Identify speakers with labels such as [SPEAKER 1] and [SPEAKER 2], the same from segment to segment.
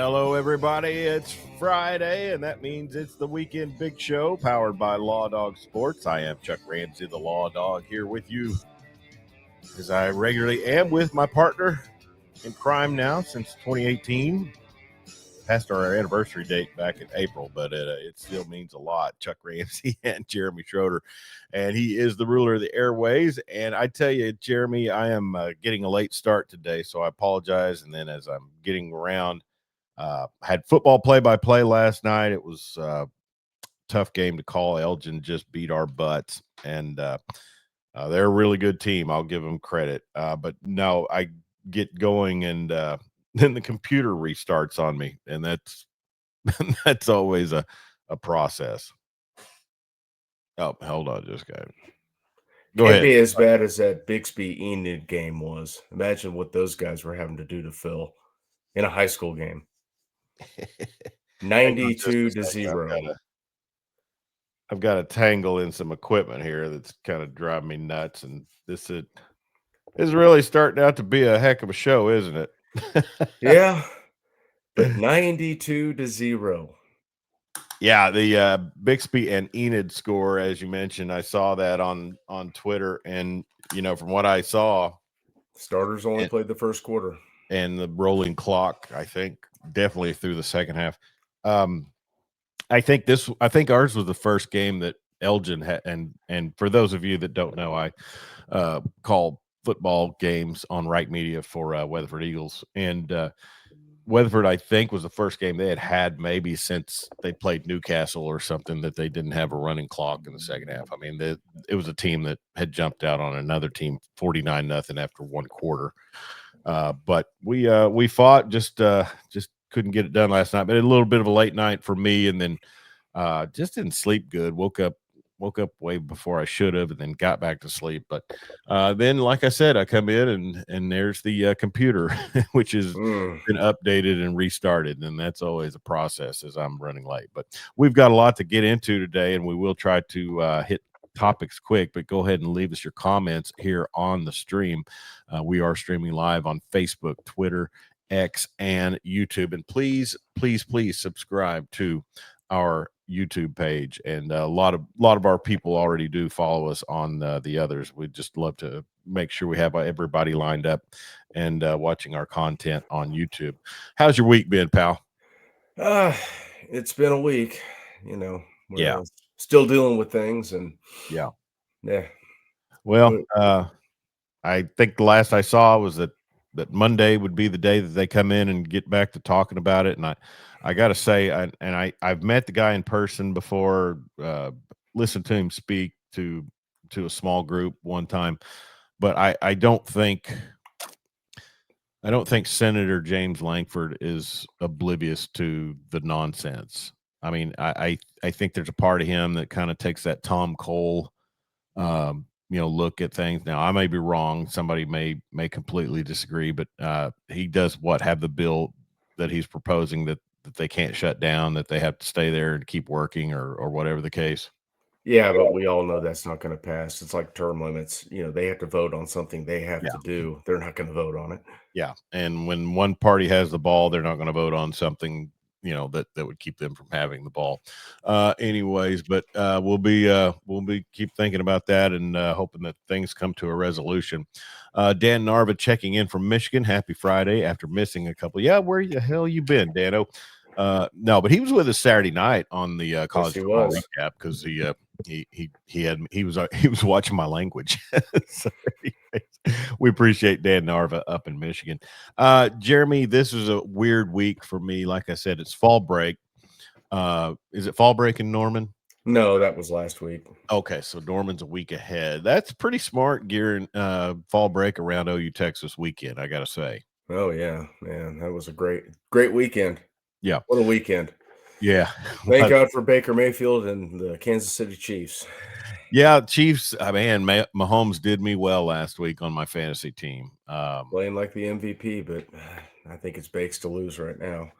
[SPEAKER 1] Hello, everybody. It's Friday, and that means it's the Weekend Big Show powered by Law Dog Sports. I am Chuck Ramsey, the Law Dog, here with you as I regularly am with my partner in crime now since 2018. Past our anniversary date back in April, but it still means a lot. Chuck Ramsey and Jeremy Schroeder, and he is the ruler of the airways. And I tell you, Jeremy, I am getting a late start today, so I apologize. And then as I'm getting around, had football play-by-play last night. It was a tough game to call. Elgin just beat our butts, and they're a really good team. I'll give them credit. But no, I get going, and then the computer restarts on me, and that's always a process. Oh, hold on, just got it. Go
[SPEAKER 2] Can't
[SPEAKER 1] ahead.
[SPEAKER 2] be as bad as that Bixby Enid game was. Imagine what those guys were having to do to Phil in a high school game.
[SPEAKER 1] Hang on just a
[SPEAKER 2] 92 to
[SPEAKER 1] second.
[SPEAKER 2] 0.
[SPEAKER 1] I've got to tangle in some equipment here that's kind of driving me nuts, and this is really starting out to be a heck of a show, isn't it?
[SPEAKER 2] Yeah, but 92 to 0.
[SPEAKER 1] Yeah, the Bixby and Enid score, as you mentioned, I saw that on Twitter, and from what I saw,
[SPEAKER 2] Starters only played the first quarter,
[SPEAKER 1] and the rolling clock, I think, definitely through the second half. I think ours was the first game that Elgin had, and for those of you that don't know, I call football games on Right Media for Weatherford Eagles, and Weatherford, I think, was the first game they had maybe since they played Newcastle or something that they didn't have a running clock in the second half. I mean, it was a team that had jumped out on another team 49-0 after one quarter. But we fought, just couldn't get it done last night. But a little bit of a late night for me, and then just didn't sleep good. Woke up way before I should have, and then got back to sleep. But then, like I said, I come in and there's the computer, which has been updated and restarted, and that's always a process as I'm running late. But we've got a lot to get into today, and we will try to hit topics quick, but go ahead and leave us your comments here on the stream. We are streaming live on Facebook, Twitter, X, and YouTube. And please subscribe to our YouTube page. And a lot of our people already do follow us on the others. We'd just love to make sure we have everybody lined up and watching our content on YouTube. How's your week been, pal?
[SPEAKER 2] It's been a week,
[SPEAKER 1] Yeah.
[SPEAKER 2] Still dealing with things, and
[SPEAKER 1] Yeah.
[SPEAKER 2] yeah.
[SPEAKER 1] Well, I think the last I saw was that Monday would be the day that they come in and get back to talking about it. And I got to say, I've met the guy in person before, listened to him speak to a small group one time, but I don't think Senator James Langford is oblivious to the nonsense. I mean, I think there's a part of him that kind of takes that Tom Cole, look at things. Now, I may be wrong. Somebody may completely disagree, but he does have the bill that he's proposing that they can't shut down, that they have to stay there and keep working or whatever the case.
[SPEAKER 2] Yeah, but we all know that's not going to pass. It's like term limits. They have to vote on something they have to do. They're not going to vote on it.
[SPEAKER 1] Yeah, and when one party has the ball, they're not going to vote on something that would keep them from having the ball. Anyways, but we'll be keep thinking about that and hoping that things come to a resolution. Dan Narva checking in from Michigan. Happy Friday after missing a couple. Yeah, where the hell you been, Dano? No, but he was with us Saturday night on the college football recap because he was watching my language. So we appreciate Dan Narva up in Michigan. Jeremy, this is a weird week for me. Like I said, it's fall break. Is it fall break in Norman?
[SPEAKER 2] No, that was last week.
[SPEAKER 1] Okay, so Norman's a week ahead. That's pretty smart gearing fall break around OU Texas weekend, I gotta say.
[SPEAKER 2] Oh yeah, man, that was a great weekend.
[SPEAKER 1] Yeah,
[SPEAKER 2] what a weekend.
[SPEAKER 1] Yeah,
[SPEAKER 2] thank God for Baker Mayfield and the Kansas City Chiefs.
[SPEAKER 1] Yeah, Chiefs. Man, Mahomes did me well last week on my fantasy team.
[SPEAKER 2] Playing like the MVP, but I think it's Bakes to lose right now.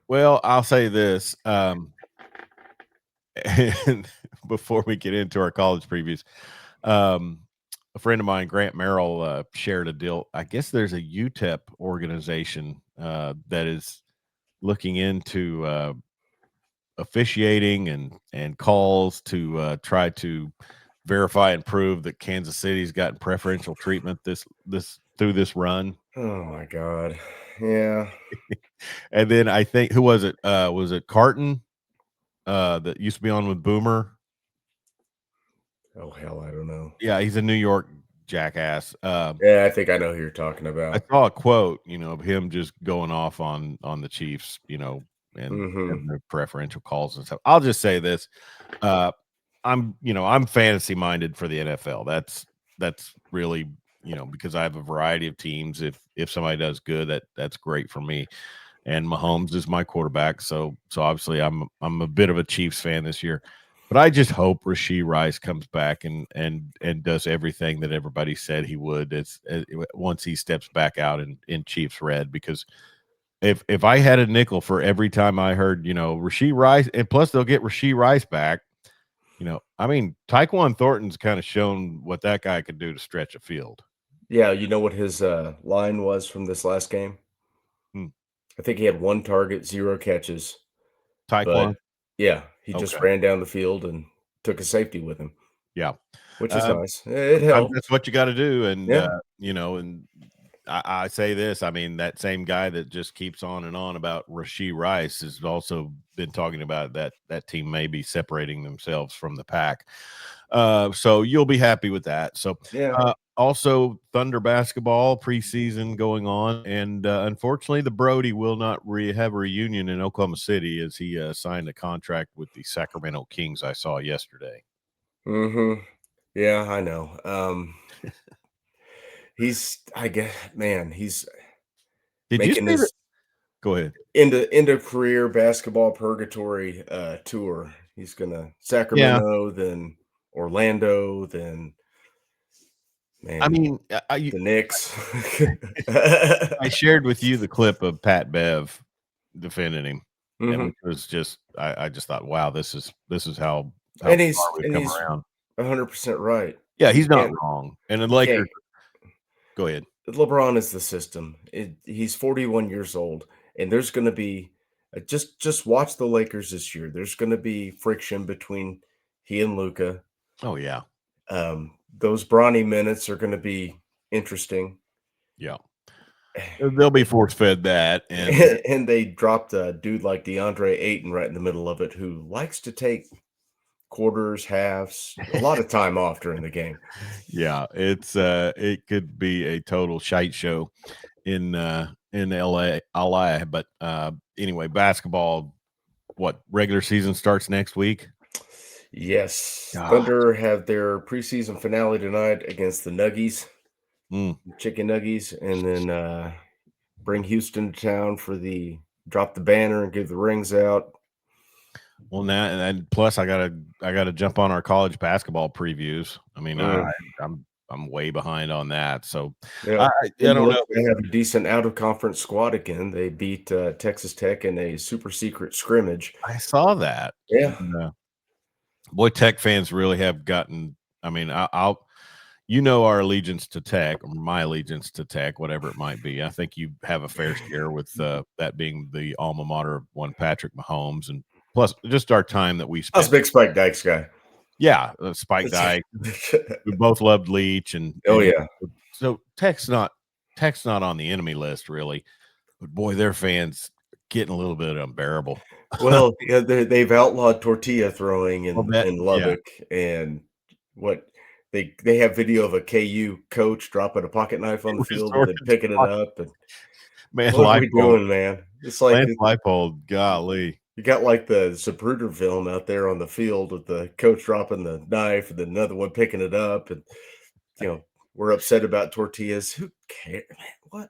[SPEAKER 1] Well, I'll say this. And before we get into our college previews, a friend of mine, Grant Merrill, shared a deal. I guess there's a UTEP organization that is looking into officiating and calls to try to verify and prove that Kansas City's gotten preferential treatment through this run.
[SPEAKER 2] Oh my God. Yeah.
[SPEAKER 1] And then I think who was it? Was it Carton that used to be on with Boomer?
[SPEAKER 2] Oh hell, I don't know.
[SPEAKER 1] Yeah, he's a New York jackass.
[SPEAKER 2] Yeah, I think I know who you're talking
[SPEAKER 1] I
[SPEAKER 2] about.
[SPEAKER 1] saw a quote, of him just going off on the Chiefs, and
[SPEAKER 2] Mm-hmm.
[SPEAKER 1] having their preferential calls and stuff. I'll just say this: uh, I'm fantasy minded for the NFL. That's really because I have a variety of teams. If somebody does good, that's great for me. And Mahomes is my quarterback, so obviously I'm a bit of a Chiefs fan this year. But I just hope Rashee Rice comes back and does everything that everybody said he would once he steps back out in Chiefs red. Because if I had a nickel for every time I heard Rashee Rice, and plus they'll get Rashee Rice back, I mean Tyquan Thornton's kind of shown what that guy could do to stretch a field.
[SPEAKER 2] Yeah, you know what his line was from this last game?
[SPEAKER 1] Hmm.
[SPEAKER 2] I think he had 1 target, 0 catches, but
[SPEAKER 1] Tyquan,
[SPEAKER 2] yeah, he just
[SPEAKER 1] okay,
[SPEAKER 2] ran down the field and took a safety with him,
[SPEAKER 1] yeah.
[SPEAKER 2] which is
[SPEAKER 1] Uh,
[SPEAKER 2] nice. It
[SPEAKER 1] Sometimes that's
[SPEAKER 2] helped.
[SPEAKER 1] what you got to do, and
[SPEAKER 2] Yeah.
[SPEAKER 1] and I say this. I mean, that same guy that just keeps on and on about Rashee Rice has also been talking about that team may be separating themselves from the pack. So you'll be happy with that. So
[SPEAKER 2] Yeah.
[SPEAKER 1] also Thunder basketball preseason going on, and unfortunately, the Brody will not have a reunion in Oklahoma City as he signed a contract with the Sacramento Kings. I saw yesterday.
[SPEAKER 2] Mhm. Yeah, I know. I guess, man, he's
[SPEAKER 1] Did you
[SPEAKER 2] making
[SPEAKER 1] see that?
[SPEAKER 2] his
[SPEAKER 1] Go ahead.
[SPEAKER 2] end of career basketball purgatory tour. He's gonna
[SPEAKER 1] Yeah,
[SPEAKER 2] Sacramento, then Orlando, then
[SPEAKER 1] I
[SPEAKER 2] man,
[SPEAKER 1] mean,
[SPEAKER 2] the Knicks.
[SPEAKER 1] I shared with you the clip of Pat Bev defending him, and
[SPEAKER 2] Mhm.
[SPEAKER 1] which was just I just thought, wow, this is how
[SPEAKER 2] And
[SPEAKER 1] far
[SPEAKER 2] he's
[SPEAKER 1] we've
[SPEAKER 2] and
[SPEAKER 1] come
[SPEAKER 2] he's
[SPEAKER 1] around.
[SPEAKER 2] 100% right.
[SPEAKER 1] Yeah,
[SPEAKER 2] You
[SPEAKER 1] he's not
[SPEAKER 2] can't
[SPEAKER 1] wrong. And the
[SPEAKER 2] you can't
[SPEAKER 1] Lakers, go ahead.
[SPEAKER 2] LeBron is the system. He's 41 years old, and there's going to be just watch the Lakers this year. There's going to be friction between he and Luca.
[SPEAKER 1] Oh yeah,
[SPEAKER 2] Those Bronny minutes are going to be interesting.
[SPEAKER 1] yeah. They'll be force fed that, and
[SPEAKER 2] And they dropped a dude like DeAndre Ayton right in the middle of it, who likes to take quarters, halves, a lot of time off during the game.
[SPEAKER 1] yeah, it could be a total shite show in LA. But anyway, basketball. What regular season starts next week?
[SPEAKER 2] Yes,
[SPEAKER 1] Ah,
[SPEAKER 2] Thunder have their preseason finale tonight against the Nuggies.
[SPEAKER 1] mm.
[SPEAKER 2] Chicken Nuggies, and then bring Houston to town for the drop the banner and give the rings out.
[SPEAKER 1] Well, now and plus I gotta jump on our college basketball previews. I mean,
[SPEAKER 2] Mm,
[SPEAKER 1] I'm way behind on that. So
[SPEAKER 2] yeah,
[SPEAKER 1] I
[SPEAKER 2] and
[SPEAKER 1] don't know.
[SPEAKER 2] they have a decent out of conference squad again. They beat Texas Tech in a super secret scrimmage.
[SPEAKER 1] I saw that.
[SPEAKER 2] Yeah,
[SPEAKER 1] And, boy, Tech fans really have gotten. I mean, I'll our allegiance to Tech, or my allegiance to Tech, whatever it might be. I think you have a fair share with that being the alma mater of one Patrick Mahomes, and plus just our time that we
[SPEAKER 2] I was a
[SPEAKER 1] spent.
[SPEAKER 2] big Spike Dykes guy.
[SPEAKER 1] Yeah, Spike Dye. We both loved Leach,
[SPEAKER 2] Oh
[SPEAKER 1] and
[SPEAKER 2] yeah.
[SPEAKER 1] so Tech's not on the enemy list really, but boy, their fans getting a little bit unbearable.
[SPEAKER 2] Well, yeah, they've outlawed tortilla throwing
[SPEAKER 1] Well,
[SPEAKER 2] in
[SPEAKER 1] yeah,
[SPEAKER 2] Lubbock, and what they have video of a KU coach dropping a pocket knife on the field and then
[SPEAKER 1] resorted
[SPEAKER 2] picking it
[SPEAKER 1] to
[SPEAKER 2] up. And
[SPEAKER 1] man,
[SPEAKER 2] what are we
[SPEAKER 1] Leipold,
[SPEAKER 2] doing, man? It's like
[SPEAKER 1] Lance Leipold, golly,
[SPEAKER 2] you got like the Zapruder film out there on the field with the coach dropping the knife and then another one picking it up, and you know we're upset about tortillas. Who cares, man? What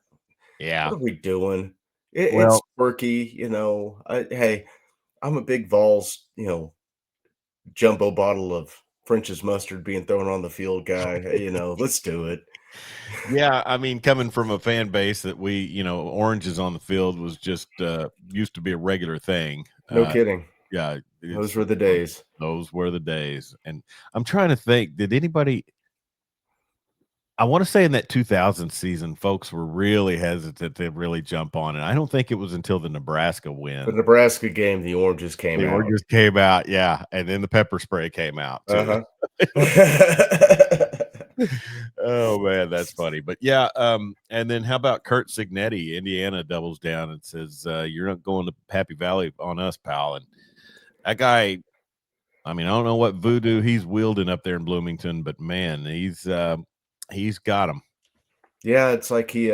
[SPEAKER 1] yeah.
[SPEAKER 2] are we doing? It's
[SPEAKER 1] Well,
[SPEAKER 2] quirky, hey, I'm a big Vols, jumbo bottle of French's mustard being thrown on the field guy. Hey, let's do it.
[SPEAKER 1] yeah, I mean, coming from a fan base that oranges on the field was just used to be a regular thing.
[SPEAKER 2] No kidding.
[SPEAKER 1] Yeah,
[SPEAKER 2] Those
[SPEAKER 1] it's
[SPEAKER 2] were the days.
[SPEAKER 1] those were the days. And I'm trying to think, did anybody I want to say in that 2000 season, folks were really hesitant to really jump on it. I don't think it was until the Nebraska
[SPEAKER 2] The
[SPEAKER 1] win.
[SPEAKER 2] Nebraska game, the oranges came
[SPEAKER 1] The
[SPEAKER 2] out.
[SPEAKER 1] oranges came out, yeah, and then the pepper spray came out too.
[SPEAKER 2] Uh-huh.
[SPEAKER 1] Oh man, that's funny. But yeah, and then how about Kurt Signetti? Indiana doubles down and says, "You're not going to Happy Valley on us, pal." And that guy, I mean, I don't know what voodoo he's wielding up there in Bloomington, but man, he's got him.
[SPEAKER 2] Yeah, it's like he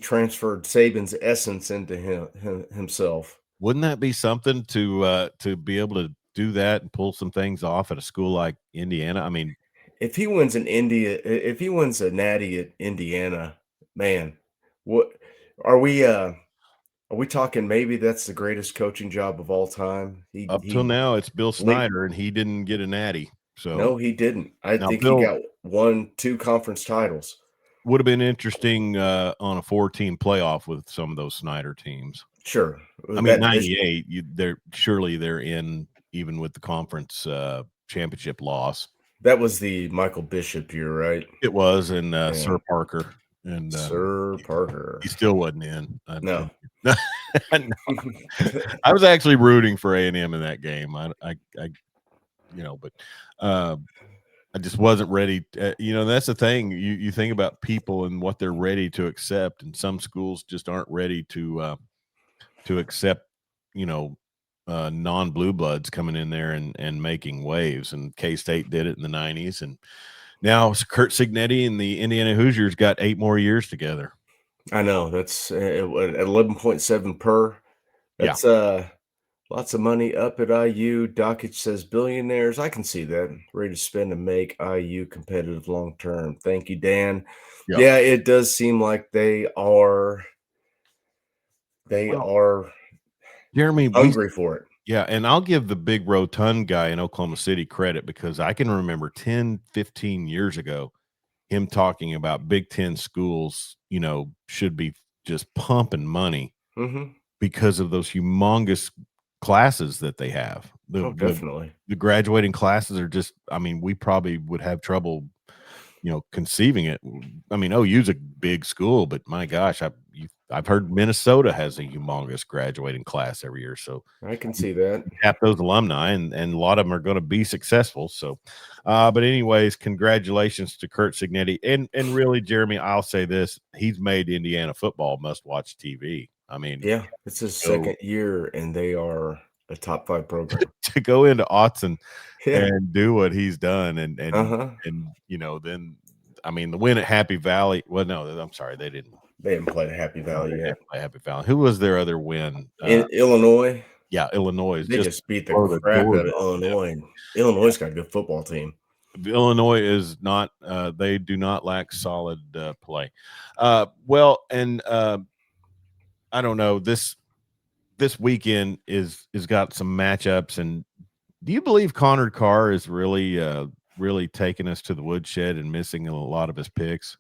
[SPEAKER 2] transferred Saban's essence into himself.
[SPEAKER 1] Wouldn't that be something to be able to do that and pull some things off at a school like Indiana? I mean,
[SPEAKER 2] If he wins a natty at Indiana, man, what are we talking maybe that's the greatest coaching job of all time?
[SPEAKER 1] up till
[SPEAKER 2] He
[SPEAKER 1] now, it's Bill
[SPEAKER 2] le
[SPEAKER 1] Snyder, and he didn't get a natty. So
[SPEAKER 2] No, he didn't. I
[SPEAKER 1] now
[SPEAKER 2] think he
[SPEAKER 1] Bill
[SPEAKER 2] got 1, 2 conference titles.
[SPEAKER 1] would have been interesting on a 4-team playoff with some of those Snyder teams.
[SPEAKER 2] Sure.
[SPEAKER 1] I mean,
[SPEAKER 2] That this
[SPEAKER 1] 98, they're in even with the conference championship loss.
[SPEAKER 2] that was the Michael Bishop year, right?
[SPEAKER 1] It was, and
[SPEAKER 2] Yeah.
[SPEAKER 1] Sir Parker, and
[SPEAKER 2] Sir
[SPEAKER 1] he
[SPEAKER 2] Parker.
[SPEAKER 1] still wasn't in.
[SPEAKER 2] No.
[SPEAKER 1] No. I was actually rooting for A&M in that game. But uh, I just wasn't ready. That's the thing. You think about people and what they're ready to accept, and some schools just aren't ready to accept, non-blue bloods coming in there and making waves. And K-State did it in the 90s, and now Kurt Signetti and the Indiana Hoosiers got 8 more years together.
[SPEAKER 2] I know, that's, at 11.7 per.
[SPEAKER 1] Yeah.
[SPEAKER 2] That's, lots of money up at IU. Dockage says, "Billionaires." I can see that. Ready to spend and make IU competitive long term. Thank you, Dan.
[SPEAKER 1] Yeah.
[SPEAKER 2] Yeah, it does seem like they
[SPEAKER 1] Well,
[SPEAKER 2] are
[SPEAKER 1] Jeremy,
[SPEAKER 2] hungry for it.
[SPEAKER 1] yeah, and I'll give the big rotund guy in Oklahoma City credit because I can remember 10, 15 years ago him talking about Big Ten schools, should be just pumping money
[SPEAKER 2] Mhm.
[SPEAKER 1] because of those humongous classes that they have. The
[SPEAKER 2] Oh,
[SPEAKER 1] the
[SPEAKER 2] definitely.
[SPEAKER 1] the graduating classes are just, I mean, we probably would have trouble, conceiving it. I mean, OU's a big school, but my gosh, I've heard Minnesota has a humongous graduating class every year. So
[SPEAKER 2] I can see that.
[SPEAKER 1] tap those alumni, and a lot of them are going to be successful. So, but anyways, congratulations to Kurt Signetti, and really, Jeremy, I'll say this: he's made Indiana football must-watch TV. I mean,
[SPEAKER 2] Yeah, it's his
[SPEAKER 1] go
[SPEAKER 2] 2nd year, and they are a top 5 program.
[SPEAKER 1] to go into Autzen
[SPEAKER 2] Yeah.
[SPEAKER 1] and do what he's done, and
[SPEAKER 2] Uh-huh.
[SPEAKER 1] then I mean, the win at Happy Valley. Well, no, I'm sorry, they didn't.
[SPEAKER 2] They haven't played a Happy
[SPEAKER 1] No, they
[SPEAKER 2] Valley yet.
[SPEAKER 1] didn't play Happy Valley. Who was their other win?
[SPEAKER 2] In Illinois,
[SPEAKER 1] Yeah, Illinois is
[SPEAKER 2] they
[SPEAKER 1] just
[SPEAKER 2] just beat the
[SPEAKER 1] blow the
[SPEAKER 2] crap
[SPEAKER 1] doors
[SPEAKER 2] out of
[SPEAKER 1] off of them.
[SPEAKER 2] Illinois, and Illinois got a good football team.
[SPEAKER 1] Illinois is not. They do not lack solid play. Well, and I don't know, this weekend is got some matchups. And do you believe Connor Carr is really taking us to the woodshed and missing a lot of his picks?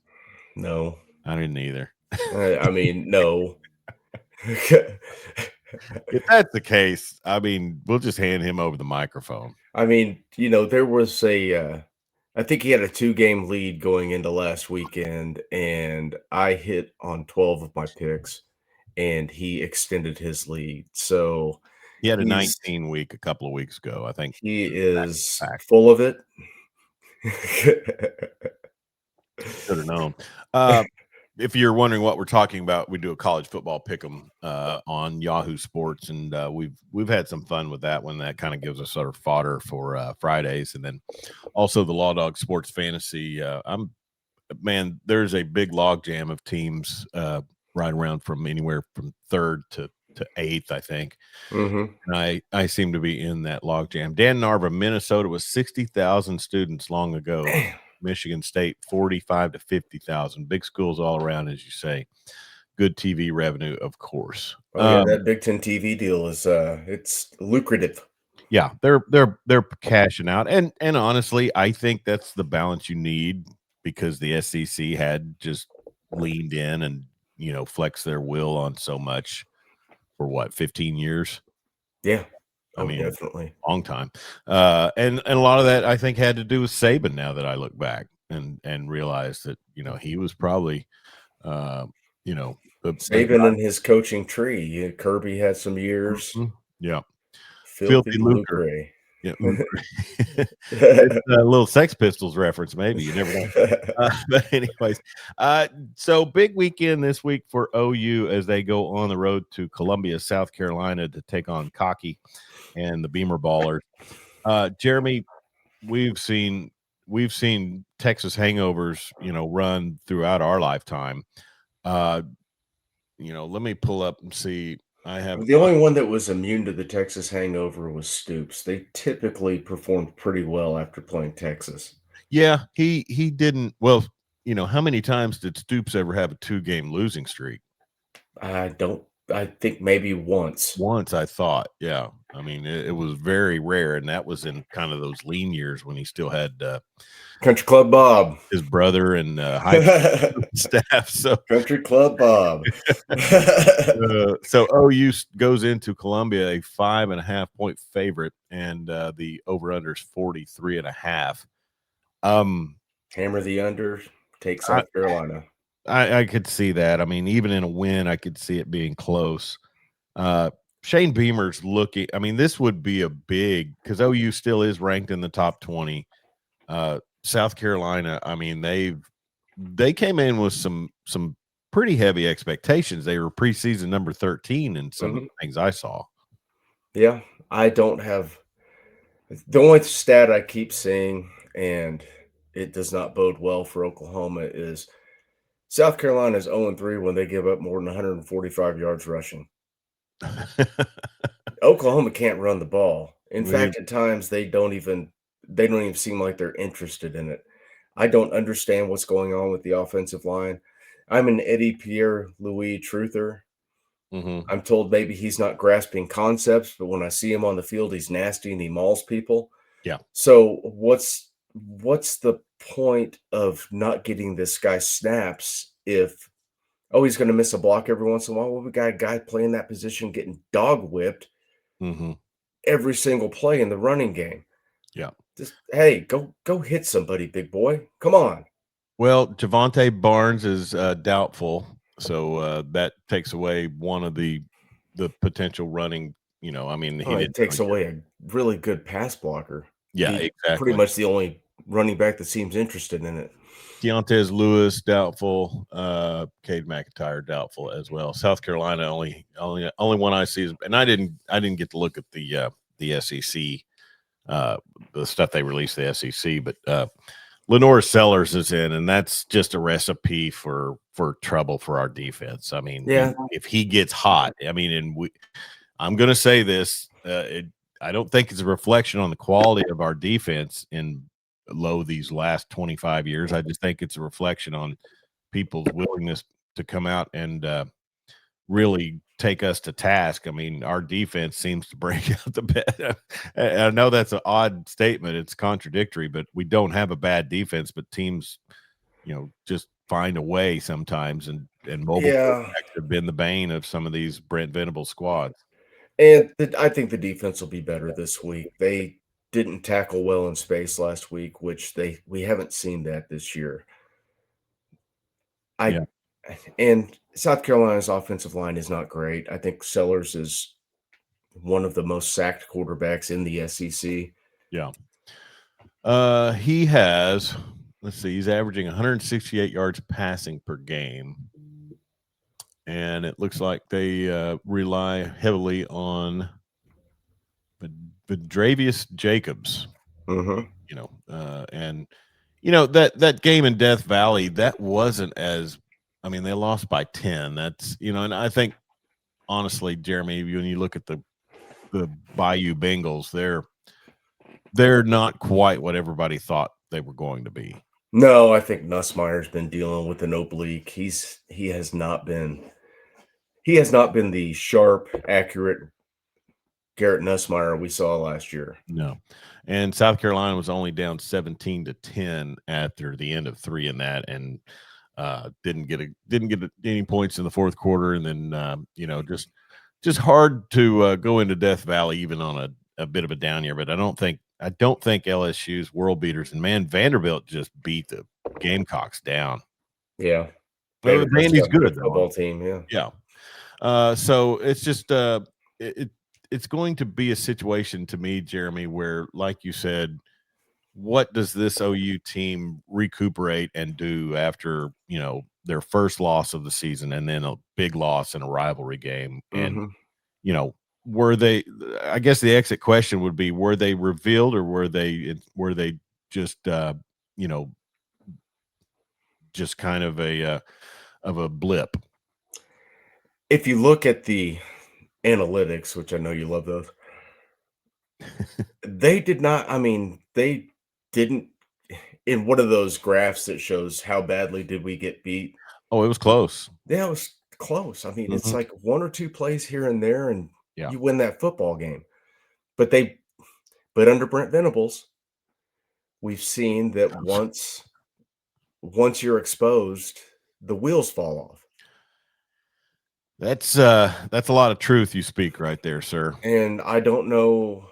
[SPEAKER 2] No.
[SPEAKER 1] I didn't either.
[SPEAKER 2] I mean, no.
[SPEAKER 1] If that's the case, I mean, we'll just hand him over the microphone.
[SPEAKER 2] I mean, there was I think he had a 2-game lead going into last weekend, and I hit on 12 of my picks, and he extended his lead. So
[SPEAKER 1] He had a
[SPEAKER 2] he's
[SPEAKER 1] 19 week a couple of weeks ago, I think.
[SPEAKER 2] he
[SPEAKER 1] Back
[SPEAKER 2] is
[SPEAKER 1] to back.
[SPEAKER 2] full of it.
[SPEAKER 1] Should have known. If you're wondering what we're talking about, we do a college football pick 'em on Yahoo Sports, and we've had some fun with that one. That kind of gives us sort of fodder for Fridays, and then also the Law Dog Sports Fantasy. There's a big log jam of teams right around from anywhere from 3rd to 8th, I think.
[SPEAKER 2] Mhm.
[SPEAKER 1] And I seem to be in that log jam. Dan Narva, Minnesota, was 60,000 students long ago.
[SPEAKER 2] Damn.
[SPEAKER 1] Michigan State, 45 to 50,000. Big schools all around, as you say. Good TV revenue, of course.
[SPEAKER 2] Oh, yeah, that Big Ten TV deal is, it's lucrative.
[SPEAKER 1] Yeah, they're cashing out, and honestly, I think that's the balance you need because the SEC had just leaned in and flexed their will on so much for what, 15 years.
[SPEAKER 2] Yeah.
[SPEAKER 1] I
[SPEAKER 2] Oh,
[SPEAKER 1] mean,
[SPEAKER 2] definitely.
[SPEAKER 1] long time, and a lot of that I think had to do with Saban. Now that I look back, and realized that he was probably a
[SPEAKER 2] Saban and his coaching tree. Kirby had some years.
[SPEAKER 1] yeah,
[SPEAKER 2] Filthy
[SPEAKER 1] filthy
[SPEAKER 2] Luke
[SPEAKER 1] lucre.
[SPEAKER 2] Ray.
[SPEAKER 1] Yeah, lucre. It's a little Sex Pistols reference, maybe. You never know. But anyways, so big weekend this week for OU as they go on the road to Columbia, South Carolina to take on Cocky and the Beamer Ballers. Jeremy, we've seen Texas hangovers, run throughout our lifetime. Let me pull up and see. I have
[SPEAKER 2] The only one that was immune to the Texas hangover was Stoops. They typically performed pretty well after playing Texas.
[SPEAKER 1] yeah, he didn't. Well, how many times did Stoops ever have a 2-game losing streak?
[SPEAKER 2] I think maybe once.
[SPEAKER 1] Once, I thought. Yeah. I mean, it was very rare, and that was in kind of those lean years when he still had
[SPEAKER 2] Country Club Bob.
[SPEAKER 1] his brother and high staff. So
[SPEAKER 2] Country Club Bob.
[SPEAKER 1] so OU goes into Columbia a 5.5-point favorite, and the over/under is 43.5.
[SPEAKER 2] Hammer the under, take South Carolina.
[SPEAKER 1] I could see that. I mean, even in a win, I could see it being close. Shane Beamer's looking. I mean, this would be a big because OU still is ranked in the top 20. South Carolina, I mean, they came in with some pretty heavy expectations. They were preseason number 13 in some of the things I saw.
[SPEAKER 2] Yeah, I don't have the only stat I keep seeing, and it does not bode well for Oklahoma, is South Carolina is 0-3 when they give up more than 145 yards rushing. Oklahoma can't run the ball. In fact, at times they don't even seem like they're interested in it. I don't understand what's going on with the offensive line. I'm an Eddie Pierre-Louis truther. I'm told maybe he's not grasping concepts, but when I see him on the field, he's nasty and he mauls people.
[SPEAKER 1] Yeah.
[SPEAKER 2] So what's the point of not getting this guy snaps if he's going to miss a block every once in a while? Well, we got a guy playing that position getting dog whipped every single play in the running game.
[SPEAKER 1] Yeah.
[SPEAKER 2] Just hey, go hit somebody, big boy. Come on.
[SPEAKER 1] Well, Javonte Barnes is doubtful, so that takes away one of the potential running. I mean,
[SPEAKER 2] It takes away a really good pass blocker.
[SPEAKER 1] Yeah,
[SPEAKER 2] He's
[SPEAKER 1] exactly.
[SPEAKER 2] pretty much the only running back that seems interested in it.
[SPEAKER 1] Deontay Lewis doubtful, Cade McIntyre doubtful as well. South Carolina only one I see is, and I didn't get to look at the SEC, the stuff they released the SEC, but Lenore Sellers is in, and that's just a recipe for trouble for our defense. I mean,
[SPEAKER 2] yeah,
[SPEAKER 1] if he gets hot, I mean, and I'm going to say this, I don't think it's a reflection on the quality of our defense in these last 25 years. I just think it's a reflection on people's willingness to come out and really take us to task. I mean, our defense seems to break out the bed. I know that's an odd statement. It's contradictory, but we don't have a bad defense, but teams, just find a way sometimes, and mobile have been the bane of some of these Brent Venable squads.
[SPEAKER 2] And I think the defense will be better this week. They didn't tackle well in space last week, which we haven't seen that this year. And South Carolina's offensive line is not great. I think Sellers is one of the most sacked quarterbacks in the SEC.
[SPEAKER 1] Yeah. He has, let's see, he's averaging 168 yards passing per game. And it looks like they rely heavily on Vidravius Jacobs. And that game in Death Valley, that wasn't as, I mean, they lost by 10. That's, and I think honestly, Jeremy, when you look at the Bayou Bengals, they're not quite what everybody thought they were going to be.
[SPEAKER 2] No, I think Nussmeier's been dealing with an oblique. He has not been the sharp, accurate Garrett Nussmeier we saw last year.
[SPEAKER 1] No. And South Carolina was only down 17-10 after the end of 3 in that, and didn't get any points in the fourth quarter. And then just hard to go into Death Valley even on a bit of a down year. But I don't think LSU's world beaters, and man, Vanderbilt just beat the Gamecocks down.
[SPEAKER 2] Yeah.
[SPEAKER 1] Well,
[SPEAKER 2] Vanderbilt's
[SPEAKER 1] Vandy's
[SPEAKER 2] got a good
[SPEAKER 1] good though.
[SPEAKER 2] football team, yeah.
[SPEAKER 1] Yeah. So it's just it's going to be a situation to me, Jeremy, where, like you said, what does this OU team recuperate and do after, their first loss of the season and then a big loss in a rivalry game? And,
[SPEAKER 2] Mhm.
[SPEAKER 1] were they, I guess the exit question would be, were they revealed or were they just, you know, just kind of a blip?
[SPEAKER 2] If you look at the analytics, which I know you love those, they did not I mean, they didn't in one of those graphs that shows how badly did we get beat,
[SPEAKER 1] Oh, it was close.
[SPEAKER 2] yeah, it was close. I mean, it's
[SPEAKER 1] Mhm.
[SPEAKER 2] like 1 or 2 plays here and there, and
[SPEAKER 1] Yeah.
[SPEAKER 2] you win that football game. But they but under Brent Venables, we've seen that once you're exposed, the wheels fall off.
[SPEAKER 1] That's a lot of truth you speak right there, sir.
[SPEAKER 2] And I don't know,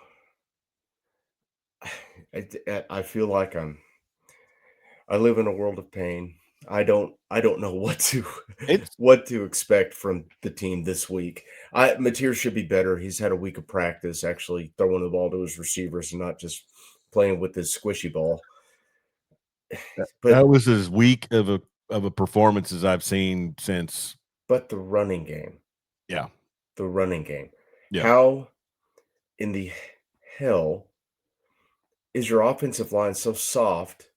[SPEAKER 2] I feel like I live in a world of pain. I don't know what to
[SPEAKER 1] It's
[SPEAKER 2] what to expect from the team this week. Mateer should be better. He's had a week of practice, actually throwing the ball to his receivers and not just playing with his squishy ball. But
[SPEAKER 1] that was as weak of a performance as I've seen since.
[SPEAKER 2] but the running game,
[SPEAKER 1] Yeah.
[SPEAKER 2] the running game.
[SPEAKER 1] Yeah.
[SPEAKER 2] How in the hell is your offensive line so soft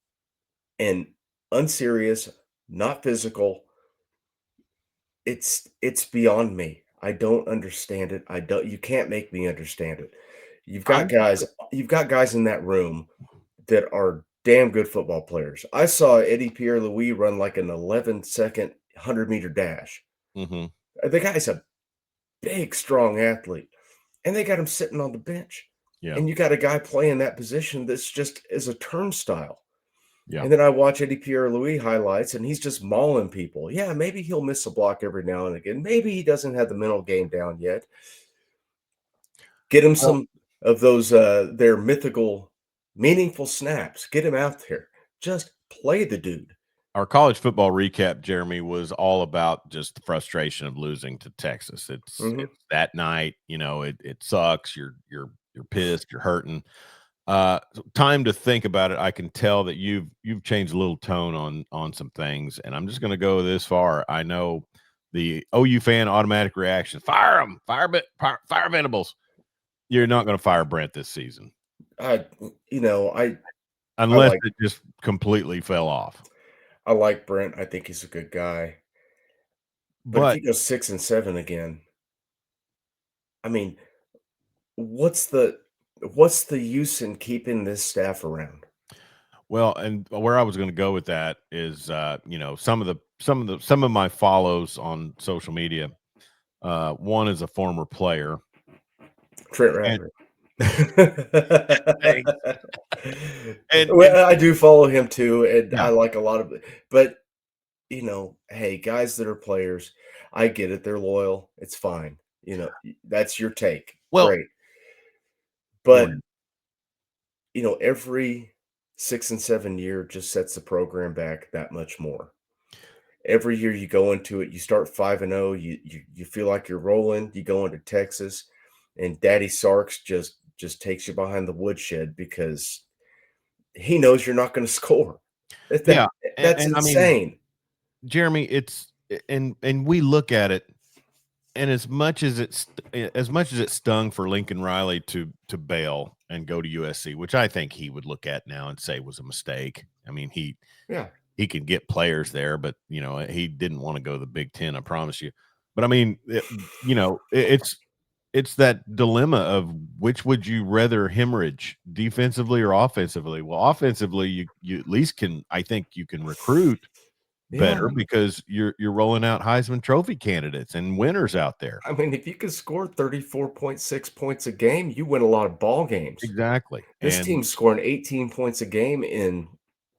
[SPEAKER 2] and unserious, not physical? It's beyond me. I don't understand it. I don't You can't make me understand it.
[SPEAKER 1] I'm
[SPEAKER 2] You've got guys in that room that are damn good football players. I saw Eddie Pierre-Louis run like an 11-second 100-meter dash.
[SPEAKER 1] Mhm.
[SPEAKER 2] The guy's a big, strong athlete, and they got him sitting on the bench.
[SPEAKER 1] Yeah.
[SPEAKER 2] And you got a guy playing that position that's just is a turnstile.
[SPEAKER 1] Yeah.
[SPEAKER 2] And then I watch Eddie Pierre-Louis highlights, and he's just mauling people. Yeah, maybe he'll miss a block every now and again. Maybe he doesn't have the mental game down yet. Get him
[SPEAKER 1] Well,
[SPEAKER 2] some of those, their mythical, meaningful snaps. Get him out there. Just play the dude.
[SPEAKER 1] our college football recap, Jeremy, was all about just the frustration of losing to Texas.
[SPEAKER 2] Mhm.
[SPEAKER 1] It's that night, it sucks. You're pissed, you're hurting. Time to think about it. I can tell that you've changed a little tone on some things, and I'm just going to go this far. I know the OU fan automatic reaction: fire them, fire Venables. You're not going to fire Brent this season
[SPEAKER 2] I you know, I
[SPEAKER 1] unless
[SPEAKER 2] like
[SPEAKER 1] it just completely fell off.
[SPEAKER 2] I like Brent. I think he's a good guy. But if
[SPEAKER 1] But
[SPEAKER 2] he goes 6 and 7 again, I mean, what's the what's the use in keeping this staff around?
[SPEAKER 1] well, and where I was going to go with that is, some of my follows on social media. One is a former player,
[SPEAKER 2] Trent
[SPEAKER 1] and
[SPEAKER 2] Ratner.
[SPEAKER 1] thanks. And
[SPEAKER 2] Well, I do follow him too, and
[SPEAKER 1] yeah,
[SPEAKER 2] I like a lot of it. But, hey, guys that are players, I get it. They're loyal. It's fine. That's your take.
[SPEAKER 1] well,
[SPEAKER 2] Great. But,
[SPEAKER 1] right.
[SPEAKER 2] every 6 and 7 year just sets the program back that much more. Every year you go into it, you start 5-0, you feel like you're rolling, you go into Texas, and Daddy Sarks just takes you behind the woodshed because he knows you're not gonna score.
[SPEAKER 1] Yeah,
[SPEAKER 2] That's
[SPEAKER 1] and I mean,
[SPEAKER 2] insane.
[SPEAKER 1] Jeremy, and we look at it, and as much as it stung for Lincoln Riley to bail and go to USC, which I think he would look at now and say was a mistake. I mean,
[SPEAKER 2] Yeah.
[SPEAKER 1] he could get players there, but he didn't want to go to the Big Ten. I promise you. But I mean, it's that dilemma of which would you rather hemorrhage, defensively or offensively? Well, offensively, you at least can, I think you can recruit
[SPEAKER 2] Yeah.
[SPEAKER 1] better because you're rolling out Heisman Trophy candidates and winners out there.
[SPEAKER 2] I mean, if you can score 34.6 points a game, you win a lot of ball games.
[SPEAKER 1] Exactly.
[SPEAKER 2] This
[SPEAKER 1] And
[SPEAKER 2] team's scoring 18 points a game in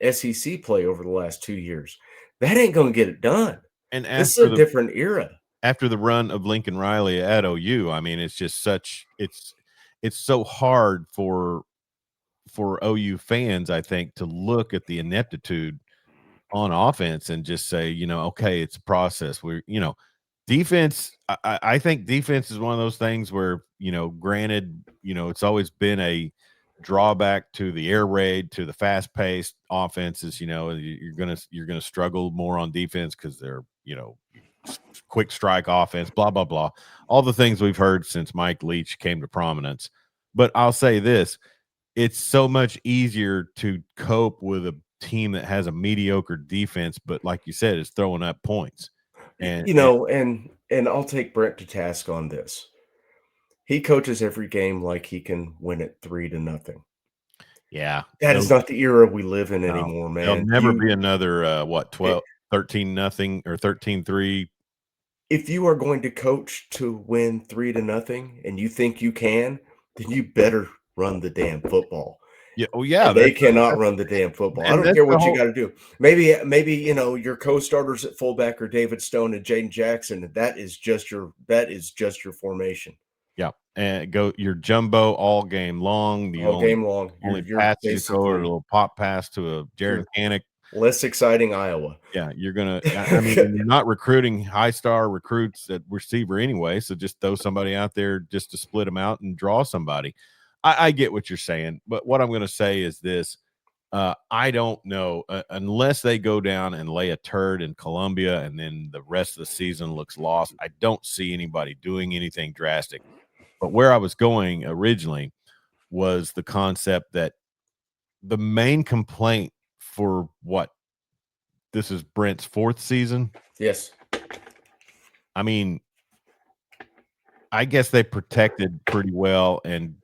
[SPEAKER 2] SEC play over the last 2 years. That ain't gonna get it done.
[SPEAKER 1] and
[SPEAKER 2] This is a different era.
[SPEAKER 1] after the run of Lincoln Riley at OU, I mean, it's just it's so hard for OU fans, I think, to look at the ineptitude on offense and just say, okay, it's a process. Defense, I think defense is one of those things where, granted, it's always been a drawback to the air raid, to the fast-paced offenses. You're gonna struggle more on defense because they're, quick strike offense, blah blah blah, all the things we've heard since Mike Leach came to prominence. But I'll say this: it's so much easier to cope with a team that has a mediocre defense, but like you said, is throwing up points. And,
[SPEAKER 2] And I'll take Brent to task on this. He coaches every game like he can win it 3-0.
[SPEAKER 1] yeah,
[SPEAKER 2] That is not the era we live in
[SPEAKER 1] no,
[SPEAKER 2] anymore,
[SPEAKER 1] there'll
[SPEAKER 2] man.
[SPEAKER 1] never be another 12,
[SPEAKER 2] I
[SPEAKER 1] 13-0 or 13-3.
[SPEAKER 2] if you are going to coach to win 3-0 and you think you can, then you better run the damn football.
[SPEAKER 1] Yeah, oh yeah,
[SPEAKER 2] And they cannot run the damn football. I don't
[SPEAKER 1] that's
[SPEAKER 2] care
[SPEAKER 1] the
[SPEAKER 2] what you
[SPEAKER 1] whole.
[SPEAKER 2] gotta do. Maybe, your co-starters at fullback are David Stone and Jaden Jackson, and that is just your formation
[SPEAKER 1] Yeah, and go your jumbo all game long. The
[SPEAKER 2] all
[SPEAKER 1] only
[SPEAKER 2] game long.
[SPEAKER 1] only
[SPEAKER 2] You're
[SPEAKER 1] passes you throw are a
[SPEAKER 2] basically
[SPEAKER 1] little pop pass to a Jaron
[SPEAKER 2] you're
[SPEAKER 1] Canick.
[SPEAKER 2] less exciting Iowa.
[SPEAKER 1] Yeah, you're gonna. I mean, and you're not recruiting high star recruits at receiver anyway, so just throw somebody out there just to split them out and draw somebody. I get what you're saying, but what I'm going to say is this: I don't know unless they go down and lay a turd in Columbia, and then the rest of the season looks lost. I don't see anybody doing anything drastic. But where I was going originally was the concept that the main complaint for what this is Brent's 4th season.
[SPEAKER 2] Yes.
[SPEAKER 1] I mean, I guess they protected pretty well and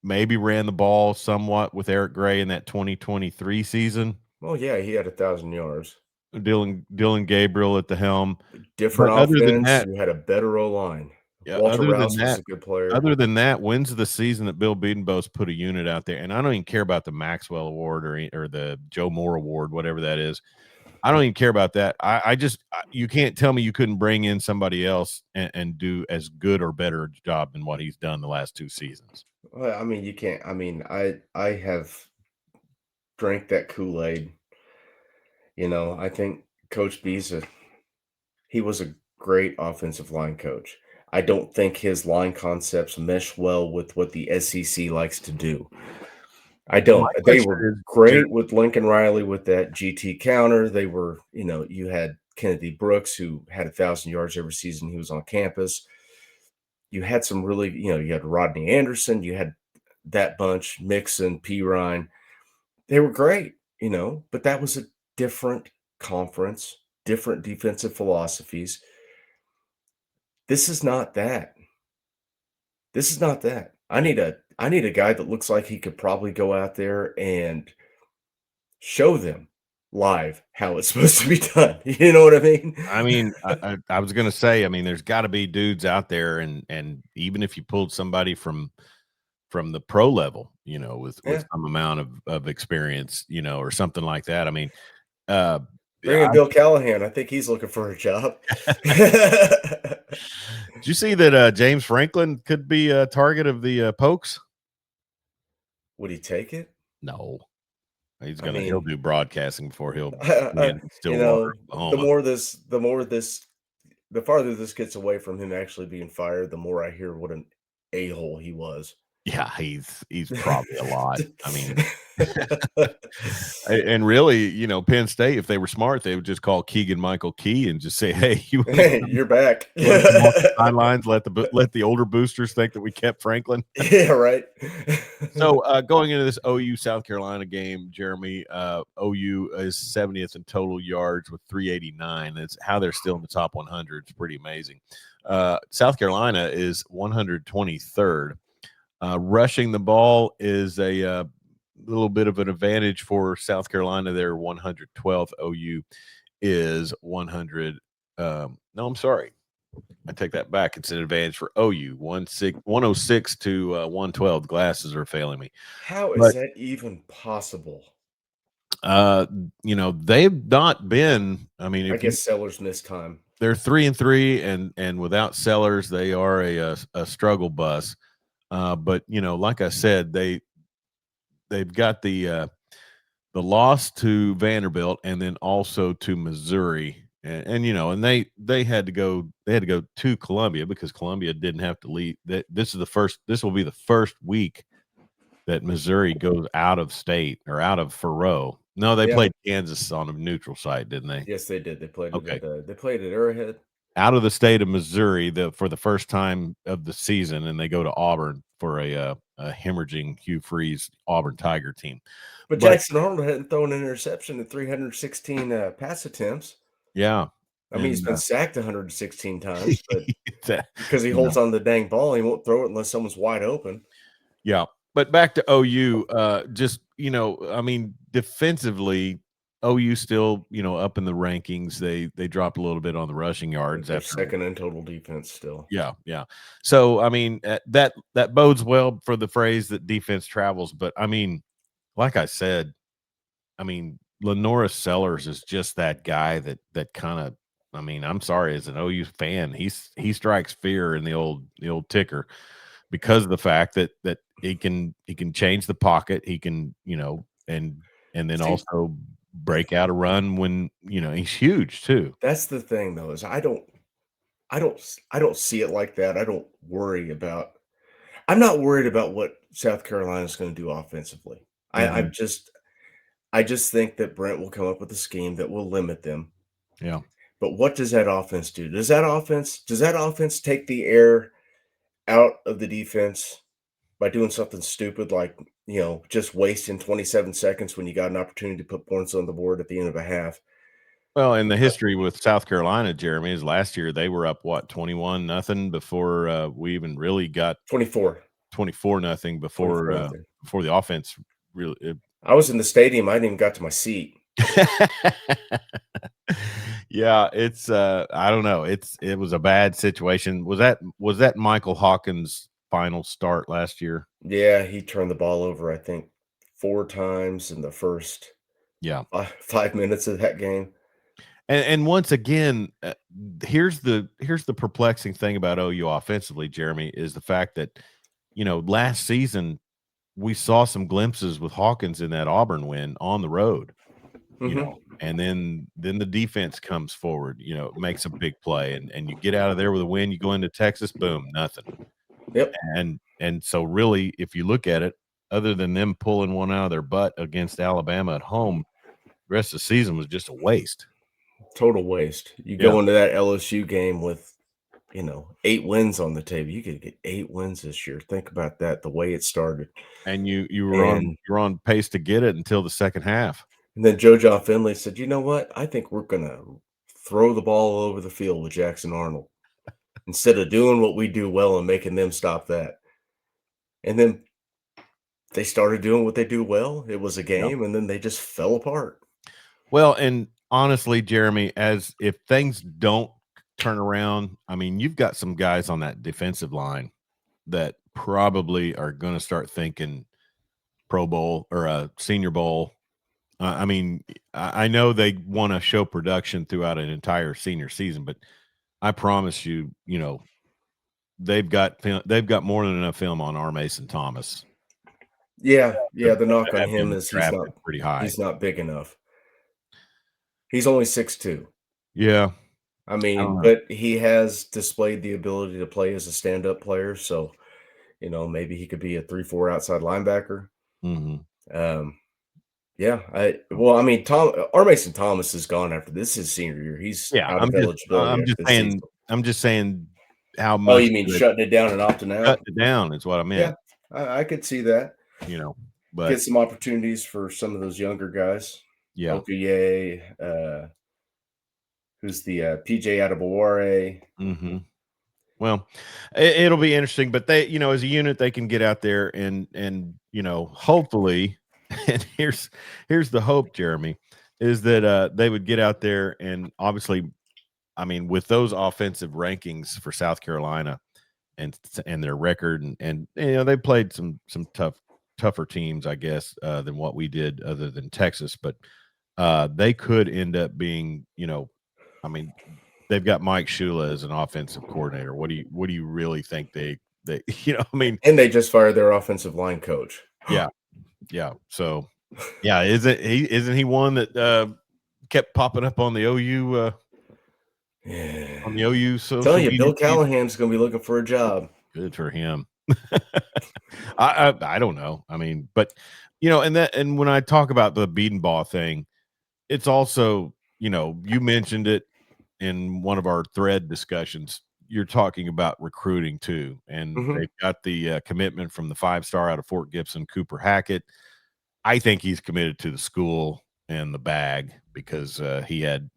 [SPEAKER 1] maybe ran the ball somewhat with Eric Gray in that 2023 season.
[SPEAKER 2] Well, yeah, he had 1,000 yards.
[SPEAKER 1] Dylan Gabriel at the helm.
[SPEAKER 2] Different
[SPEAKER 1] But other than
[SPEAKER 2] offense.
[SPEAKER 1] that,
[SPEAKER 2] You had a better O-line.
[SPEAKER 1] yeah,
[SPEAKER 2] Walter Rouse was a good player.
[SPEAKER 1] other than that, when's the season that Bill Bedenbaugh's put a unit out there? And I don't even care about the Maxwell Award or the Joe Moore Award, whatever that is. I don't even care about that. You can't tell me you couldn't bring in somebody else and do as good or better job than what he's done the last 2 seasons.
[SPEAKER 2] Well, I mean, you can't. I mean, I have drank that Kool-Aid. I think Coach B's he was a great offensive line coach. I don't think his line concepts mesh well with what the SEC likes to do. I
[SPEAKER 1] My
[SPEAKER 2] don't. They
[SPEAKER 1] question
[SPEAKER 2] were
[SPEAKER 1] is,
[SPEAKER 2] great with Lincoln Riley with that GT counter. They were, you had Kennedy Brooks who had 1,000 yards every season he was on campus. You had some really, you had Rodney Anderson, you had that bunch, Mixon, P. Ryan. They were great, but that was a different conference, different defensive philosophies. This is not that. This is not that. I need a guy that looks like he could probably go out there and show them live how it's supposed to be done. You know what I mean?
[SPEAKER 1] I mean, I was going to say, I mean, there's got to be dudes out there, and even if you pulled somebody from the pro level, with
[SPEAKER 2] Yeah.
[SPEAKER 1] some amount of experience, or something like that. I mean, uh,
[SPEAKER 2] Bring
[SPEAKER 1] yeah,
[SPEAKER 2] in Bill Callahan. I think he's looking for a job.
[SPEAKER 1] did you see that James Franklin could be a target of the Pokes?
[SPEAKER 2] Would he take it?
[SPEAKER 1] No,
[SPEAKER 2] I
[SPEAKER 1] he'll
[SPEAKER 2] mean,
[SPEAKER 1] do broadcasting before he'll be
[SPEAKER 2] I,
[SPEAKER 1] in Stillwater, Oklahoma.
[SPEAKER 2] the farther this gets away from him actually being fired, the more I hear what an a-hole he was.
[SPEAKER 1] Yeah, he's probably a lot. I mean, and really, Penn State, if they were smart, they would just call Keegan Michael Key and just say, "Hey, you
[SPEAKER 2] Hey, you're back."
[SPEAKER 1] wanna come off the sidelines? Let the older boosters think that we kept Franklin."
[SPEAKER 2] Yeah, right.
[SPEAKER 1] So going into this OU South Carolina game, Jeremy, OU is 70th in total yards with 389. That's how they're still in the top 100. It's pretty amazing. South Carolina is 123rd. Rushing the ball is a little bit of an advantage for South Carolina. They're 112th. OU is 100. No, I'm sorry. I take that back. It's an advantage for OU. 106 to 112. Glasses are failing me.
[SPEAKER 2] How is
[SPEAKER 1] But
[SPEAKER 2] that even possible?
[SPEAKER 1] they've not been. I mean,
[SPEAKER 2] I guess Sellers missed time.
[SPEAKER 1] they're 3-3, and without Sellers, they are a struggle bus. But like I said, they've got the the loss to Vanderbilt and then also to Missouri. And you know, and they had to go to Columbia because Columbia didn't have to leave. This will be the first week that Missouri goes out of state or out of Faroe. No, they
[SPEAKER 2] Yeah.
[SPEAKER 1] played Kansas on a neutral site, didn't they?
[SPEAKER 2] Yes, they did. They played it
[SPEAKER 1] Okay.
[SPEAKER 2] at Arrowhead.
[SPEAKER 1] Out of the state of Missouri for the first time of the season, and they go to Auburn for a hemorrhaging Hugh Freeze Auburn Tiger team.
[SPEAKER 2] But
[SPEAKER 1] But
[SPEAKER 2] Jackson Arnold hadn't thrown an interception in 316 pass attempts.
[SPEAKER 1] yeah,
[SPEAKER 2] I mean, he's
[SPEAKER 1] and
[SPEAKER 2] been sacked 116 times, but
[SPEAKER 1] that,
[SPEAKER 2] because he
[SPEAKER 1] you know,
[SPEAKER 2] holds on to the dang ball, he won't throw it unless someone's wide open.
[SPEAKER 1] yeah. But back to OU, just you know, I mean, defensively, OU still up in the rankings. They dropped a little bit on the rushing
[SPEAKER 2] I think
[SPEAKER 1] yards
[SPEAKER 2] they're
[SPEAKER 1] after.
[SPEAKER 2] second in total defense still.
[SPEAKER 1] Yeah, yeah. So I mean, that bodes well for the phrase that defense travels. But I mean, like I said, I mean, Lenoris Sellers is just that guy that kind of. I mean, I'm sorry, as an OU fan, he strikes fear in the old ticker because of the fact that he can change the pocket, he can and then
[SPEAKER 2] See,
[SPEAKER 1] also break out a run when he's huge too.
[SPEAKER 2] that's the thing though, is I don't see it like that. I'm not worried about what South Carolina's going to do offensively.
[SPEAKER 1] Mhm.
[SPEAKER 2] I just think that Brent will come up with a scheme that will limit them.
[SPEAKER 1] Yeah.
[SPEAKER 2] But what does that offense do? Does that offense take the air out of the defense by doing something stupid like, just wasting 27 seconds when you got an opportunity to put points on the board at the end of a half?
[SPEAKER 1] Well, and the history with South Carolina, Jeremy, is last year they were up what 21-0 before we even really got
[SPEAKER 2] 24,
[SPEAKER 1] 24-0
[SPEAKER 2] 24 nothing.
[SPEAKER 1] before the offense really.
[SPEAKER 2] I was in the stadium. I didn't even got to my seat.
[SPEAKER 1] Yeah, it's I don't know. It was a bad situation. Was that Michael Hawkins' final start last year?
[SPEAKER 2] Yeah, he turned the ball over, I think, 4 times in the first
[SPEAKER 1] Yeah.
[SPEAKER 2] 5 minutes of that game.
[SPEAKER 1] And once again, here's the perplexing thing about OU offensively, Jeremy, is the fact that last season we saw some glimpses with Hawkins in that Auburn win on the road.
[SPEAKER 2] Mhm.
[SPEAKER 1] And then the defense comes forward, makes a big play, and you get out of there with a win. You go into Texas, boom, nothing.
[SPEAKER 2] Yep,
[SPEAKER 1] And so really, if you look at it, other than them pulling one out of their butt against Alabama at home, the rest of the season was just a waste.
[SPEAKER 2] total waste. You
[SPEAKER 1] Yeah,
[SPEAKER 2] go into that LSU game with, 8 wins on the table. You could get 8 wins this year. Think about that, the way it started.
[SPEAKER 1] and you
[SPEAKER 2] And
[SPEAKER 1] were on pace to get it until the second half.
[SPEAKER 2] and then Joe John Finley said, "You know what? I think we're gonna throw the ball all over the field with Jackson Arnold instead of doing what we do well and making them stop that." And then they started doing what they do well. It was a
[SPEAKER 1] Yeah.
[SPEAKER 2] game, and then they just fell apart.
[SPEAKER 1] Well, and honestly, Jeremy, as if things don't turn around, I mean, you've got some guys on that defensive line that probably are going to start thinking Pro Bowl or a Senior Bowl. I mean, I know they want to show production throughout an entire senior season, but I promise you, they've got more than enough film on R. Mason Thomas
[SPEAKER 2] Yeah,
[SPEAKER 1] to,
[SPEAKER 2] yeah, the knock on
[SPEAKER 1] have
[SPEAKER 2] him
[SPEAKER 1] him
[SPEAKER 2] is
[SPEAKER 1] drafted pretty high.
[SPEAKER 2] he's not big enough. He's only 6'2".
[SPEAKER 1] Yeah,
[SPEAKER 2] I
[SPEAKER 1] I don't
[SPEAKER 2] mean,
[SPEAKER 1] know.
[SPEAKER 2] but he has displayed the ability to play as a stand-up player, so, maybe he could be a 3-4 outside linebacker.
[SPEAKER 1] Mhm.
[SPEAKER 2] Um, yeah, I mean, R. Mason Thomas is gone after this is his senior year. He's
[SPEAKER 1] Yeah,
[SPEAKER 2] out of eligibility
[SPEAKER 1] I'm
[SPEAKER 2] after
[SPEAKER 1] just
[SPEAKER 2] this season.
[SPEAKER 1] saying I'm just saying how
[SPEAKER 2] Oh,
[SPEAKER 1] much
[SPEAKER 2] you mean
[SPEAKER 1] they
[SPEAKER 2] shutting it down and opting
[SPEAKER 1] cut
[SPEAKER 2] out?
[SPEAKER 1] it down is what I
[SPEAKER 2] Yeah,
[SPEAKER 1] meant,
[SPEAKER 2] I could see that.
[SPEAKER 1] but
[SPEAKER 2] Get some opportunities for some of those younger guys.
[SPEAKER 1] yeah.
[SPEAKER 2] Okuye, who's the PJ Adebaware.
[SPEAKER 1] Mhm. Well, it'll be interesting, but they, as a unit, they can get out there and hopefully, and here's the hope, Jeremy, is that they would get out there and obviously, I mean, with those offensive rankings for South Carolina and their record and they played some tougher teams, I guess, than what we did, other than Texas, but they could end up being, I mean, they've got Mike Shula as an offensive coordinator. What do you really think they I mean,
[SPEAKER 2] And they just fired their offensive line coach.
[SPEAKER 1] yeah, yeah. So Yeah, isn't he one that kept popping up on the OU
[SPEAKER 2] Yeah.
[SPEAKER 1] on the OU social
[SPEAKER 2] Telling you,
[SPEAKER 1] media
[SPEAKER 2] Bill
[SPEAKER 1] feed?
[SPEAKER 2] Callahan's going to be looking for a job.
[SPEAKER 1] Good for him. I don't know. I mean, but and when I talk about the Biedenbaugh thing, it's also, you mentioned it in one of our thread discussions. You're talking about recruiting too, and
[SPEAKER 2] Mhm.
[SPEAKER 1] they've got the commitment from the 5-star out of Fort Gibson, Cooper Hackett. I think he's committed to the school and the bag because he had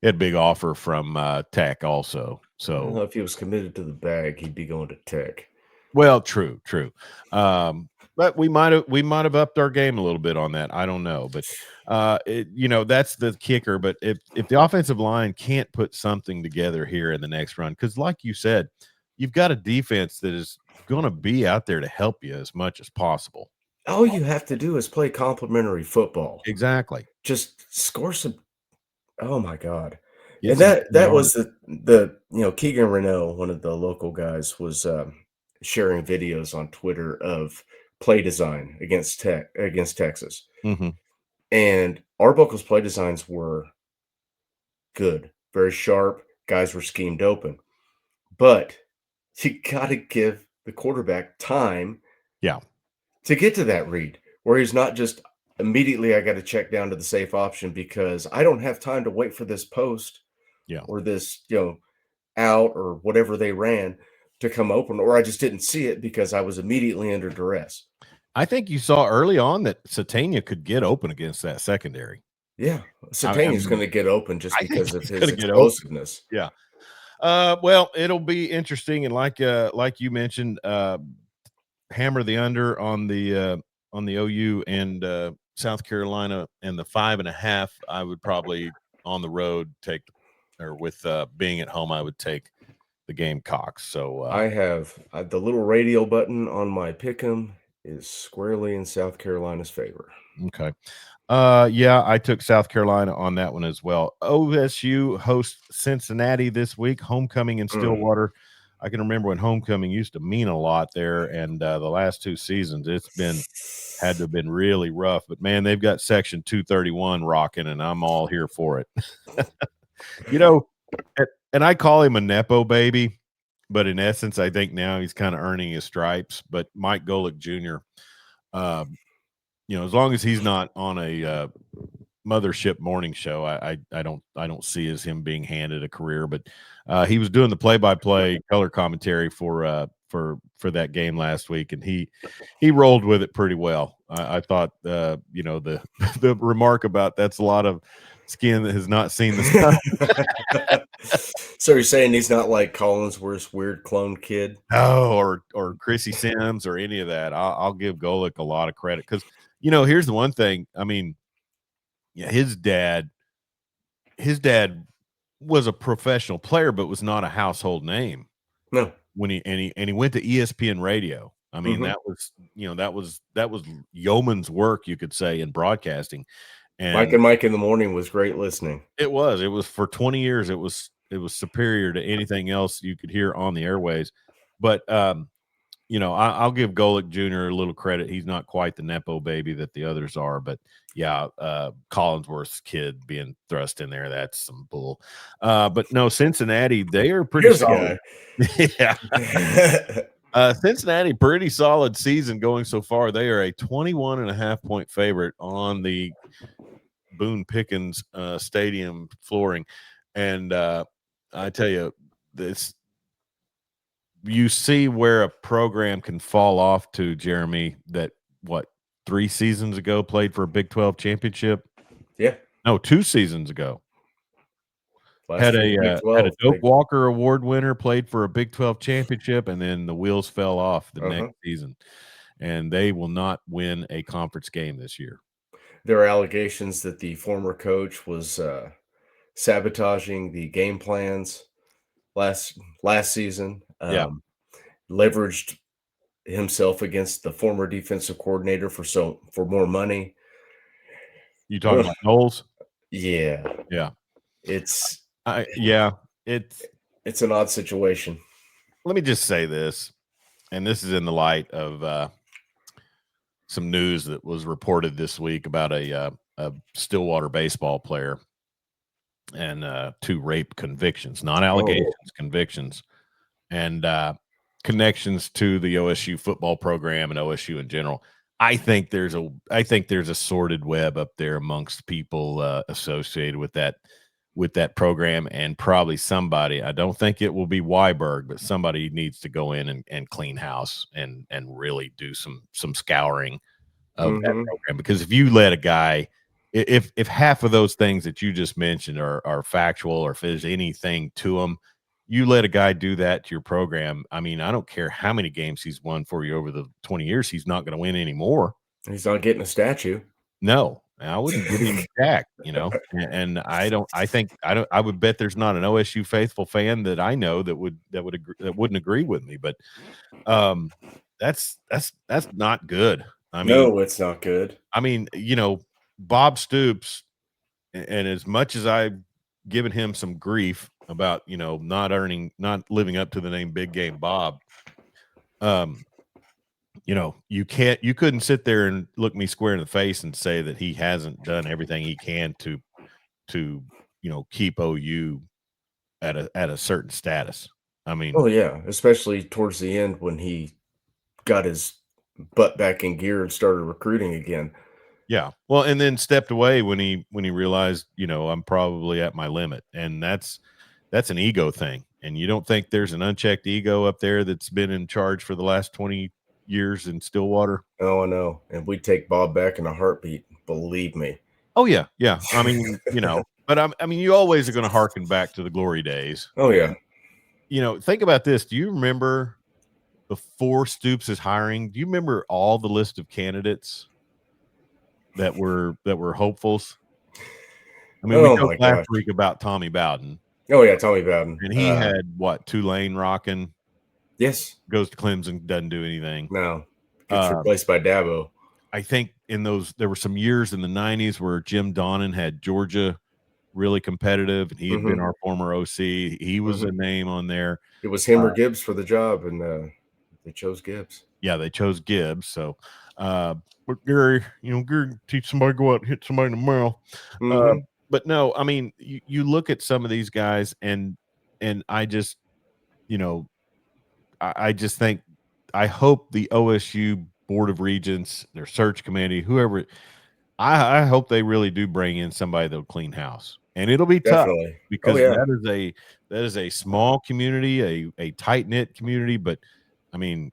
[SPEAKER 1] a big offer from Tech also.
[SPEAKER 2] I don't know
[SPEAKER 1] So,
[SPEAKER 2] if he was committed to the bag, he'd be going to Tech.
[SPEAKER 1] well, true, true. But we might have upped our game a little bit on that. I don't know, but that's the kicker. But if the offensive line can't put something together here in the next run, because like you said, you've got a defense that is going to be out there to help you as much as possible.
[SPEAKER 2] All you have to do is play complimentary football.
[SPEAKER 1] Exactly.
[SPEAKER 2] Just score some. Oh my god.
[SPEAKER 1] Get
[SPEAKER 2] And
[SPEAKER 1] some
[SPEAKER 2] that
[SPEAKER 1] yards.
[SPEAKER 2] was the Keegan Renault, one of the local guys, was sharing videos on Twitter of play design against Texas.
[SPEAKER 1] Hmm.
[SPEAKER 2] And Arbuckle's play designs were good, very sharp. Guys were schemed open. But you gotta give the quarterback time
[SPEAKER 1] Yeah.
[SPEAKER 2] to get to that read where he's not just immediately, I got to check down to the safe option because I don't have time to wait for this post
[SPEAKER 1] Yeah.
[SPEAKER 2] or this, out or whatever they ran to come open, or I just didn't see it because I was immediately under duress.
[SPEAKER 1] I think you saw early on that Satania could get open against that secondary.
[SPEAKER 2] Yeah.
[SPEAKER 1] I
[SPEAKER 2] Satania's going
[SPEAKER 1] mean,
[SPEAKER 2] to get open just
[SPEAKER 1] I think
[SPEAKER 2] because of
[SPEAKER 1] he's
[SPEAKER 2] his
[SPEAKER 1] going to get open.
[SPEAKER 2] explosiveness.
[SPEAKER 1] Yeah. Well, it'll be interesting, and like you mentioned, hammer the under on the OU and South Carolina and the 5.5. I would probably on the road take, or with being at home, I would take the Gamecocks. So
[SPEAKER 2] I have the little radio button on my pick'em is squarely in South Carolina's favor.
[SPEAKER 1] okay. Yeah, I took South Carolina on that one as well. OSU hosts Cincinnati this week, homecoming in
[SPEAKER 2] Mm.
[SPEAKER 1] Stillwater. I can remember when homecoming used to mean a lot there, and the last 2 seasons had to have been really rough. But man, they've got Section 231 rocking, and I'm all here for it. you know, and I call him a nepo baby, but in essence, I think now he's kind of earning his stripes. But Mike Golick Jr. As long as he's not on a mothership morning show, I don't see as him being handed a career. But he was doing the play-by-play color commentary for that game last week, and he rolled with it pretty well. I thought the the remark about that's a lot of skin that has not seen the sun.
[SPEAKER 2] So you're saying he's not like Collinsworth's weird clone kid?
[SPEAKER 1] No, or Chrissy Sims or any of that. I'll give Golick a lot of credit because here's the one thing. I mean, yeah, his dad was a professional player, but was not a household name
[SPEAKER 2] No.
[SPEAKER 1] when he went to ESPN radio. I mean,
[SPEAKER 2] Mhm.
[SPEAKER 1] that was yeoman's work, you could say, in broadcasting.
[SPEAKER 2] Mike
[SPEAKER 1] And
[SPEAKER 2] and Mike in the Morning was great listening.
[SPEAKER 1] it was for 20 years. It was superior to anything else you could hear on the airways. But I'll give Golick Jr. a little credit. He's not quite the nepo baby that the others are, but yeah, Collinsworth's kid being thrust in there—that's some bull. But no, Cincinnati, they are pretty
[SPEAKER 2] Here's a
[SPEAKER 1] solid.
[SPEAKER 2] guy.
[SPEAKER 1] Yeah, Cincinnati, pretty solid season going so far. They are a 21.5-point favorite on the Boone Pickens Stadium flooring, and I tell you, this you see where a program can fall off to, Jeremy, that what 3 seasons ago played for a Big 12 championship.
[SPEAKER 2] Yeah.
[SPEAKER 1] No, 2 seasons ago
[SPEAKER 2] Last
[SPEAKER 1] had
[SPEAKER 2] year's
[SPEAKER 1] a
[SPEAKER 2] Big
[SPEAKER 1] had a
[SPEAKER 2] 12.
[SPEAKER 1] Doak Walker Award winner, played for a Big 12 championship, and then the wheels fell off the
[SPEAKER 2] Uh-huh.
[SPEAKER 1] next season, and they will not win a conference game this year.
[SPEAKER 2] There are allegations that the former coach was sabotaging the game plans last season.
[SPEAKER 1] Yeah,
[SPEAKER 2] Leveraged himself against the former defensive coordinator for more money.
[SPEAKER 1] you talking about Knowles?
[SPEAKER 2] Yeah,
[SPEAKER 1] Yeah,
[SPEAKER 2] it's
[SPEAKER 1] yeah. It's
[SPEAKER 2] it's an odd situation.
[SPEAKER 1] Let me just say this, and this is in the light of some news that was reported this week about a Stillwater baseball player and 2 rape convictions, not allegations, convictions, and connections to the OSU football program and OSU in general. I think there's a sordid web up there amongst people associated with that program, and probably somebody. I don't think it will be Weiberg, but somebody needs to go in and clean house and really do some scouring of that program, because if you let a guy, if half of those things that you just mentioned are factual, or if there's anything to them, you let a guy do that to your program. I mean, I don't care how many games he's won for you over the 20 years, he's not going to win anymore.
[SPEAKER 2] He's not getting a statue.
[SPEAKER 1] No, I wouldn't give him jack, and I would bet there's not an OSU faithful fan that I know that wouldn't agree with me, but that's not good. I mean,
[SPEAKER 2] No, it's not good.
[SPEAKER 1] I mean, Bob Stoops, and as much as I've given him some grief about, not living up to the name Big Game Bob, you couldn't sit there and look me square in the face and say that he hasn't done everything he can to keep OU at a certain status. I mean,
[SPEAKER 2] Oh yeah, especially towards the end when he got his butt back in gear and started recruiting again.
[SPEAKER 1] yeah. Well, and then stepped away when he realized, I'm probably at my limit, and that's an ego thing. And you don't think there's an unchecked ego up there that's been in charge for the last 20 years in Stillwater?
[SPEAKER 2] Oh no, and we'd take Bob back in a heartbeat. Believe me.
[SPEAKER 1] Oh yeah, yeah. I mean, but I mean, you always are going to harken back to the glory days.
[SPEAKER 2] Oh yeah.
[SPEAKER 1] Think about this. Do you remember before Stoops is hiring? Do you remember all the list of candidates that were hopefuls? I mean, we
[SPEAKER 2] Oh my
[SPEAKER 1] talked last
[SPEAKER 2] gosh.
[SPEAKER 1] week about Tommy Bowden.
[SPEAKER 2] Oh yeah, Tommy Bowden.
[SPEAKER 1] And he had what, Tulane rocking,
[SPEAKER 2] Yes.
[SPEAKER 1] goes to Clemson, doesn't do anything.
[SPEAKER 2] No. Gets replaced by Dabo.
[SPEAKER 1] I think there were some years in the 90s where Jim Donnan had Georgia really competitive, and he had been our former OC. He was a name on there.
[SPEAKER 2] It was him or Gibbs for the job, and they chose Gibbs.
[SPEAKER 1] Yeah, they chose Gibbs. So, but Gary, Gary teach somebody to go out and hit somebody in the mouth. But no, I mean, you look at some of these guys, and I just, I just think, I hope the OSU Board of Regents, their search committee, whoever, I hope they really do bring in somebody that'll clean house, and it'll be tough because that is a small community, a tight knit community. But I mean,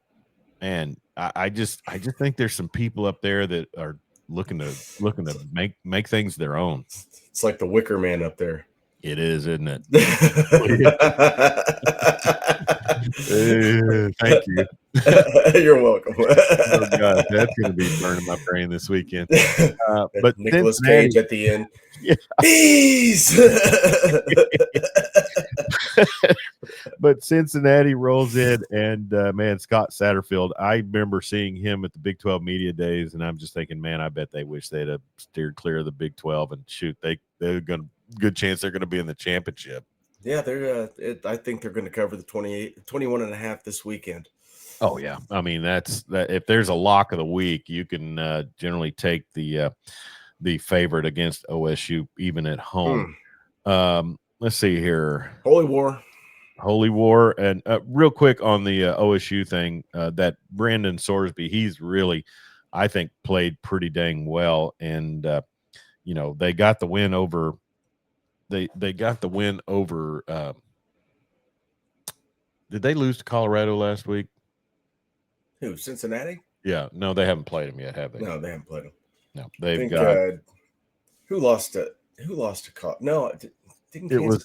[SPEAKER 1] man, I just think there's some people up there that are looking to make things their own.
[SPEAKER 2] It's like the Wicker Man up there.
[SPEAKER 1] It is, isn't it? Thank you.
[SPEAKER 2] You're welcome.
[SPEAKER 1] Oh God, that's going to be burning my brain this weekend. But
[SPEAKER 2] Nicolas Cage at the end.
[SPEAKER 1] Yeah.
[SPEAKER 2] Bees.
[SPEAKER 1] But Cincinnati rolls in, and man, Scott Satterfield, I remember seeing him at the Big 12 media days, and I'm just thinking, man, I bet they wish they'd have steered clear of the Big 12, and shoot, they're going to, good chance they're going to be in the championship.
[SPEAKER 2] Yeah, I think they're going to cover the 21 and a half this weekend.
[SPEAKER 1] Oh yeah, I mean that. If there's a lock of the week, you can generally take the favorite against OSU even at home. Let's see here.
[SPEAKER 2] Holy War,
[SPEAKER 1] and real quick on the OSU thing. That Brandon Sorsby, he's really, I think, played pretty dang well, and they got the win over. They got the win over. Did they lose to Colorado last week?
[SPEAKER 2] Who, Cincinnati?
[SPEAKER 1] Yeah, no, they haven't played him yet, have they?
[SPEAKER 2] No, they haven't played him.
[SPEAKER 1] No, they've got.
[SPEAKER 2] Who lost to Colorado? No,
[SPEAKER 1] it was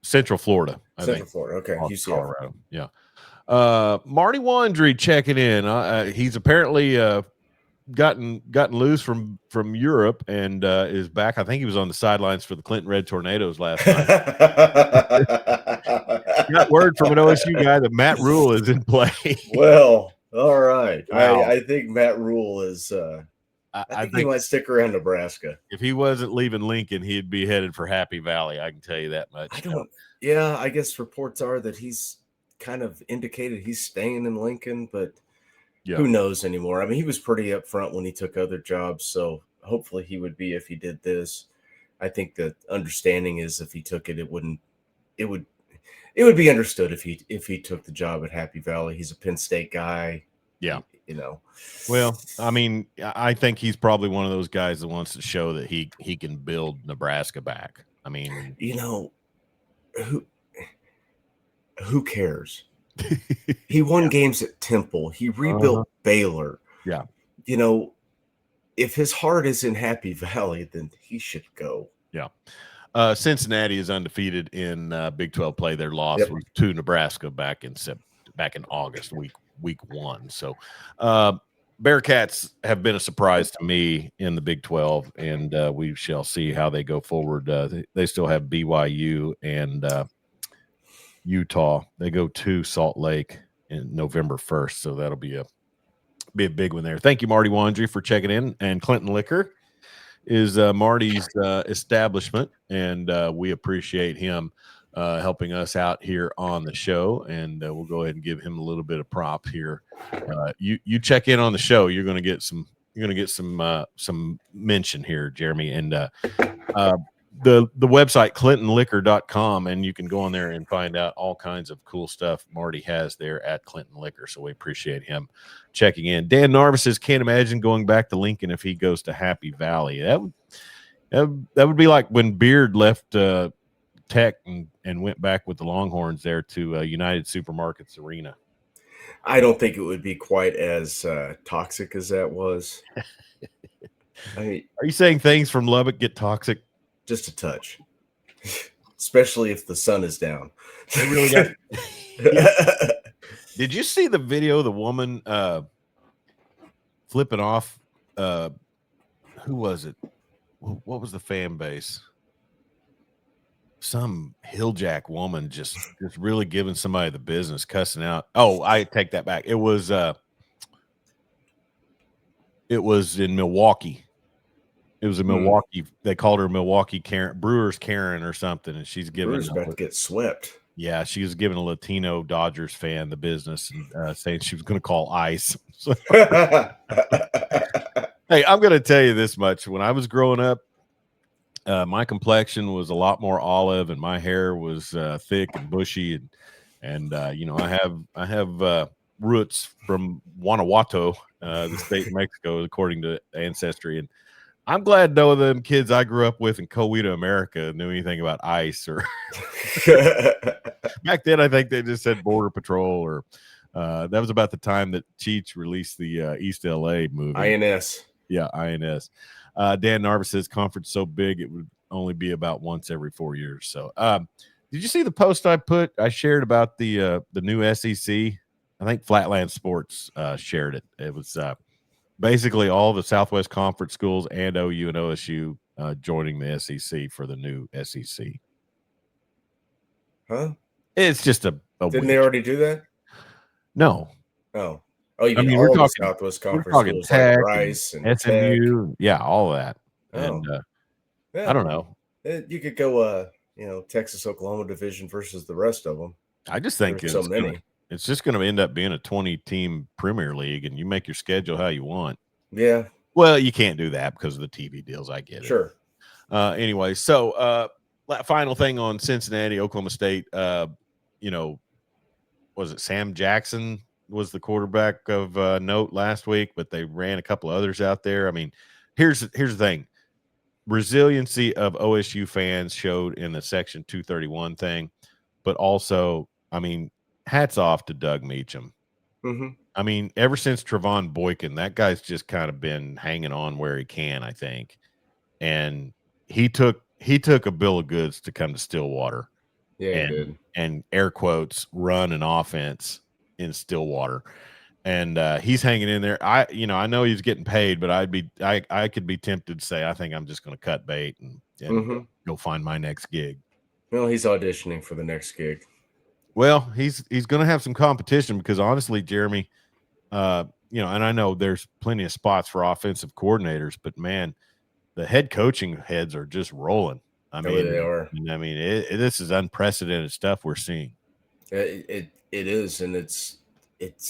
[SPEAKER 1] Central Florida.
[SPEAKER 2] Central Florida. Okay,
[SPEAKER 1] UCF. Colorado. Yeah. Marty Wandry checking in. He's apparently gotten loose from Europe and is back. I think he was on the sidelines for the Clinton Red Tornadoes last night. Got word from an OSU guy that Matt Rule is in play.
[SPEAKER 2] Well, all right. Wow. I think Matt Rule is. I think he might stick around Nebraska.
[SPEAKER 1] If he wasn't leaving Lincoln, he'd be headed for Happy Valley. I can tell you that much.
[SPEAKER 2] Yeah, I guess reports are that he's kind of indicated he's staying in Lincoln, but
[SPEAKER 1] Yeah.
[SPEAKER 2] Who knows anymore? I mean, he was pretty upfront when he took other jobs, so hopefully he would be if he did this. I think the understanding is if he took it, it would it would be understood if he took the job at Happy Valley. He's a Penn State guy,
[SPEAKER 1] Yeah.
[SPEAKER 2] you know.
[SPEAKER 1] Well, I mean, I think he's probably one of those guys that wants to show that he can build Nebraska back. I mean,
[SPEAKER 2] You know, who who cares? He won games at Temple. He
[SPEAKER 1] uh-huh.
[SPEAKER 2] rebuilt Baylor.
[SPEAKER 1] Yeah.
[SPEAKER 2] You know, if his heart is in Happy Valley, then he should go.
[SPEAKER 1] Yeah. Cincinnati is undefeated in Big 12 play. Their loss
[SPEAKER 2] Yep.
[SPEAKER 1] was to Nebraska back in August, week 1. So Bearcats have been a surprise to me in the Big 12, and we shall see how they go forward. They still have BYU and Utah. They go to Salt Lake in November 1st, so that'll be a big one there. Thank you, Marty Wandry, for checking in, and Clinton Liquor is Marty's establishment, and we appreciate him helping us out here on the show. And we'll go ahead and give him a little bit of prop here. You check in on the show, you're going to get some mention here, Jeremy. And the website clintonliquor.com, and you can go on there and find out all kinds of cool stuff Marty has there at Clinton Liquor. So we appreciate him checking in. Dan Narvis says, can't imagine going back to Lincoln if he goes to Happy Valley. That would be like when Beard left Tech and went back with the Longhorns there to United Supermarkets Arena.
[SPEAKER 2] I don't think it would be quite as toxic as that was. I mean,
[SPEAKER 1] are you saying things from Lubbock get toxic?
[SPEAKER 2] Just a touch, especially if the sun is down.
[SPEAKER 1] They really got. Did you see the video of the woman flipping off? Who was it? What was the fan base? Some hilljack woman just really giving somebody the business, cussing out. Oh, I take that back. It was in Milwaukee. It was in Milwaukee. They called her Milwaukee Karen, Brewers Karen or something, and she's giving
[SPEAKER 2] Brewers about to get swept.
[SPEAKER 1] Yeah, she was giving a Latino Dodgers fan the business and saying she was going to call ICE. So, hey, I'm going to tell you this much. When I was growing up, my complexion was a lot more olive, and my hair was thick and bushy, and I have roots from Guanajuato, the state of Mexico, according to Ancestry, and I'm glad none of them kids I grew up with in Coweta, America, knew anything about ICE or back then. I think they just said Border Patrol, or that was about the time that Cheech released the East LA movie.
[SPEAKER 2] INS.
[SPEAKER 1] Yeah, INS. Dan Narvis says conference so big it would only be about once every 4 years. So, did you see the post I shared about the new SEC? I think Flatland Sports shared it. It was basically all the Southwest Conference schools and OU and OSU joining the SEC for the new SEC.
[SPEAKER 2] Huh?
[SPEAKER 1] It's just a
[SPEAKER 2] Didn't they already do that?
[SPEAKER 1] No.
[SPEAKER 2] Oh, you mean all the Southwest Conference schools
[SPEAKER 1] Tech
[SPEAKER 2] like Rice and
[SPEAKER 1] SMU,
[SPEAKER 2] Tech.
[SPEAKER 1] yeah, all of that.
[SPEAKER 2] Oh.
[SPEAKER 1] And
[SPEAKER 2] yeah.
[SPEAKER 1] I don't know.
[SPEAKER 2] You could go, Texas Oklahoma division versus the rest of them.
[SPEAKER 1] I just think
[SPEAKER 2] so many.
[SPEAKER 1] It's just going to end up being a 20-team Premier League, and you make your schedule how you want.
[SPEAKER 2] Yeah.
[SPEAKER 1] Well, you can't do that because of the TV deals. I get it.
[SPEAKER 2] Sure.
[SPEAKER 1] Anyway, so final thing on Cincinnati, Oklahoma State. Was it Sam Jackson was the quarterback of note last week, but they ran a couple of others out there. I mean, here's the thing. Resiliency of OSU fans showed in the Section 231 thing, but also, I mean, hats off to Doug Meacham.
[SPEAKER 2] Mm-hmm.
[SPEAKER 1] I mean, ever since Trevon Boykin, that guy's just kind of been hanging on where he can, I think. And he took a bill of goods to come to Stillwater.
[SPEAKER 2] Yeah, he did.
[SPEAKER 1] And air quotes, run an offense in Stillwater. And he's hanging in there. I know he's getting paid, but I could be tempted to say, I think I'm just going to cut bait and go find my next gig.
[SPEAKER 2] Well, he's auditioning for the next gig.
[SPEAKER 1] Well, he's going to have some competition because honestly, Jeremy, and I know there's plenty of spots for offensive coordinators, but man, the head coaching heads are just rolling. I mean,
[SPEAKER 2] they are.
[SPEAKER 1] I mean, this is unprecedented stuff we're seeing.
[SPEAKER 2] It is, and it's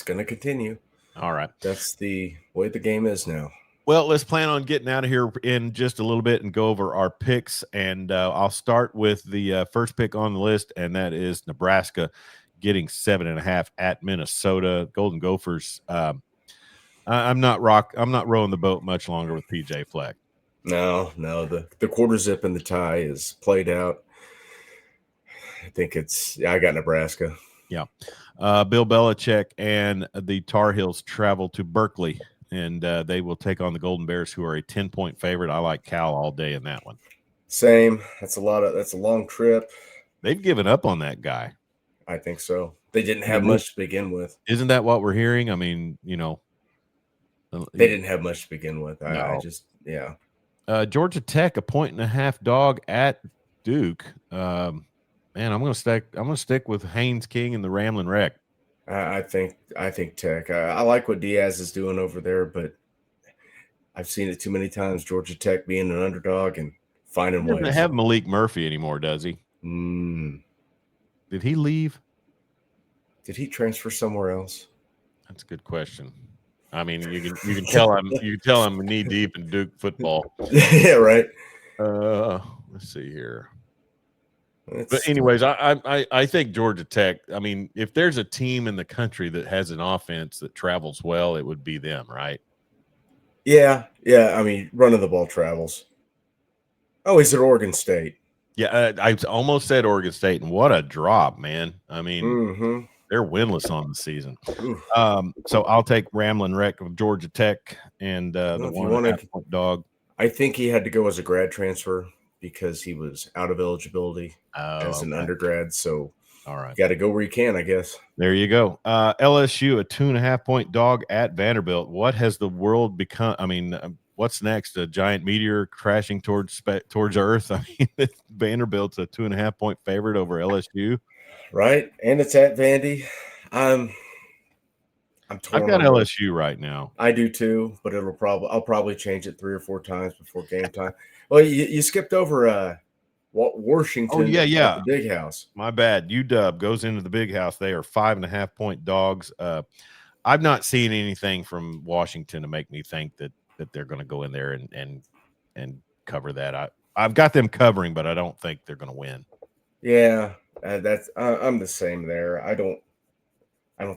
[SPEAKER 2] going to continue.
[SPEAKER 1] All right.
[SPEAKER 2] That's the way the game is now.
[SPEAKER 1] Well, let's plan on getting out of here in just a little bit and go over our picks. And I'll start with the first pick on the list, and that is Nebraska getting 7.5 at Minnesota. Golden Gophers. I'm not rowing the boat much longer with PJ Fleck.
[SPEAKER 2] No, the quarter zip and the tie is played out. I got Nebraska.
[SPEAKER 1] Yeah. Bill Belichick and the Tar Heels travel to Berkeley, and they will take on the Golden Bears, who are a 10-point favorite. I like Cal all day in that one.
[SPEAKER 2] Same. That's a long trip.
[SPEAKER 1] They've given up on that guy.
[SPEAKER 2] I think so. They didn't have much to begin with.
[SPEAKER 1] Isn't that what we're hearing? I mean,
[SPEAKER 2] They didn't have much to begin with.
[SPEAKER 1] No. Georgia Tech, a 1.5 dog at Duke. Man, I'm gonna stick with Haynes King and the Ramblin' Wreck.
[SPEAKER 2] I think Tech. I like what Diaz is doing over there, but I've seen it too many times. Georgia Tech being an underdog and finding ways.
[SPEAKER 1] He doesn't have Malik Murphy anymore, does he? Did he leave?
[SPEAKER 2] Did he transfer somewhere else?
[SPEAKER 1] That's a good question. I mean, you can tell I'm knee deep in Duke football.
[SPEAKER 2] Yeah, right.
[SPEAKER 1] Let's see here. But anyways, I think Georgia Tech. I mean, if there's a team in the country that has an offense that travels well, it would be them, right?
[SPEAKER 2] Yeah. I mean, running the ball travels. Oh, he's at Oregon State.
[SPEAKER 1] Yeah, I almost said Oregon State, and what a drop, man! I mean, they're winless on the season. So I'll take Ramblin' Wreck of Georgia Tech and the 1.5-point dog.
[SPEAKER 2] I think he had to go as a grad transfer because he was out of eligibility as an undergrad. So,
[SPEAKER 1] all right,
[SPEAKER 2] you got to go where you can, I guess.
[SPEAKER 1] There you go. LSU, a 2.5-point dog at Vanderbilt. What has the world become? I mean, what's next? A giant meteor crashing towards Earth? I mean, Vanderbilt's a 2.5-point favorite over LSU,
[SPEAKER 2] right? And it's at Vandy. I'm torn.
[SPEAKER 1] I've got LSU right now.
[SPEAKER 2] I do too, but I'll probably change it 3 or 4 times before game time. Well, you skipped over Washington.
[SPEAKER 1] Oh yeah,
[SPEAKER 2] the Big House.
[SPEAKER 1] My bad. UW goes into the Big House. They are 5.5-point dogs. I've not seen anything from Washington to make me think that they're going to go in there and cover that. I've got them covering, but I don't think they're going to win.
[SPEAKER 2] Yeah, I'm the same there. I don't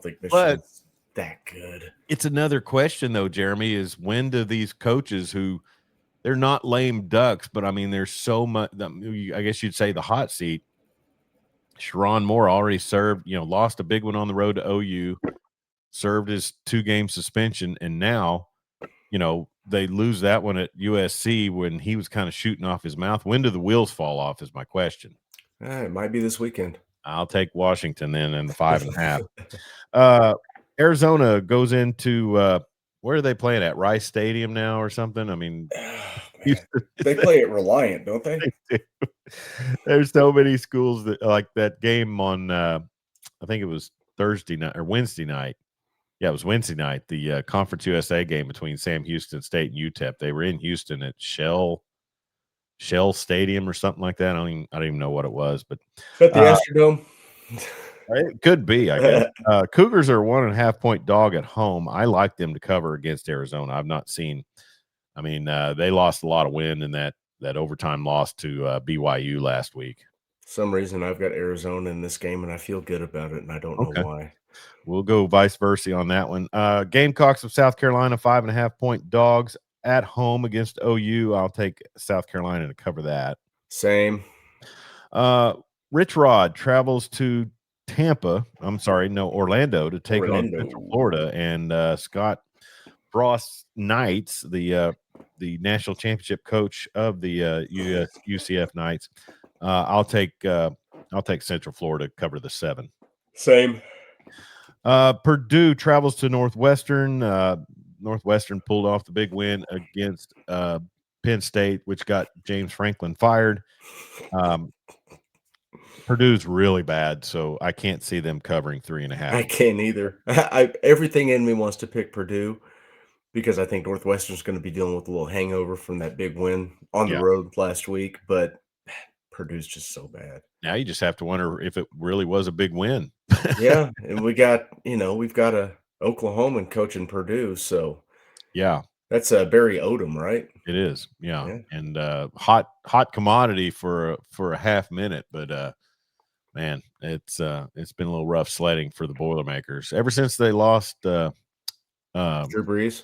[SPEAKER 2] think Michigan's that good.
[SPEAKER 1] It's another question though, Jeremy, is when do these coaches who they're not lame ducks, but I mean, there's so much, I guess you'd say the hot seat. Sharon Moore already served, lost a big one on the road to OU, served his 2-game suspension, and now, they lose that one at USC when he was kind of shooting off his mouth. When do the wheels fall off is my question.
[SPEAKER 2] It might be this weekend.
[SPEAKER 1] I'll take Washington then in the 5.5. Arizona goes into where are they playing at? Rice Stadium now or something? I mean,
[SPEAKER 2] they play at Reliant, don't they?
[SPEAKER 1] There's so many schools that like that game on I think it was Thursday night or Wednesday night. Yeah, it was Wednesday night. The Conference USA game between Sam Houston State and UTEP. They were in Houston at Shell Stadium or something like that. I don't even know what it was, but
[SPEAKER 2] at the Astrodome.
[SPEAKER 1] It could be, I guess. Cougars are 1.5-point dog at home. I like them to cover against Arizona. I've not seen. I mean, they lost a lot of wind in that overtime loss to BYU last week.
[SPEAKER 2] For some reason, I've got Arizona in this game, and I feel good about it, and I don't know why.
[SPEAKER 1] We'll go vice versa on that one. Gamecocks of South Carolina, 5.5-point dogs at home against OU. I'll take South Carolina to cover that.
[SPEAKER 2] Same.
[SPEAKER 1] Rich Rod travels to Orlando to take on Central Florida, and Scott Frost Knights, the national championship coach of the UCF Knights. I'll take Central Florida to cover the 7.
[SPEAKER 2] Same.
[SPEAKER 1] Purdue travels to Northwestern. Northwestern pulled off the big win against Penn State, which got James Franklin fired. Purdue's really bad, so I can't see them covering 3.5.
[SPEAKER 2] I can't either. Everything in me wants to pick Purdue because I think Northwestern's going to be dealing with a little hangover from that big win on the road last week, but Purdue's just so bad.
[SPEAKER 1] Now you just have to wonder if it really was a big win.
[SPEAKER 2] Yeah, and we've got a Oklahoma and coaching Purdue, so
[SPEAKER 1] Yeah,
[SPEAKER 2] that's Barry Odom, right?
[SPEAKER 1] it is. Yeah,
[SPEAKER 2] Yeah.
[SPEAKER 1] and hot commodity for a half minute, but man, it's been a little rough sledding for the Boilermakers ever since they lost. Um,
[SPEAKER 2] Drew Brees.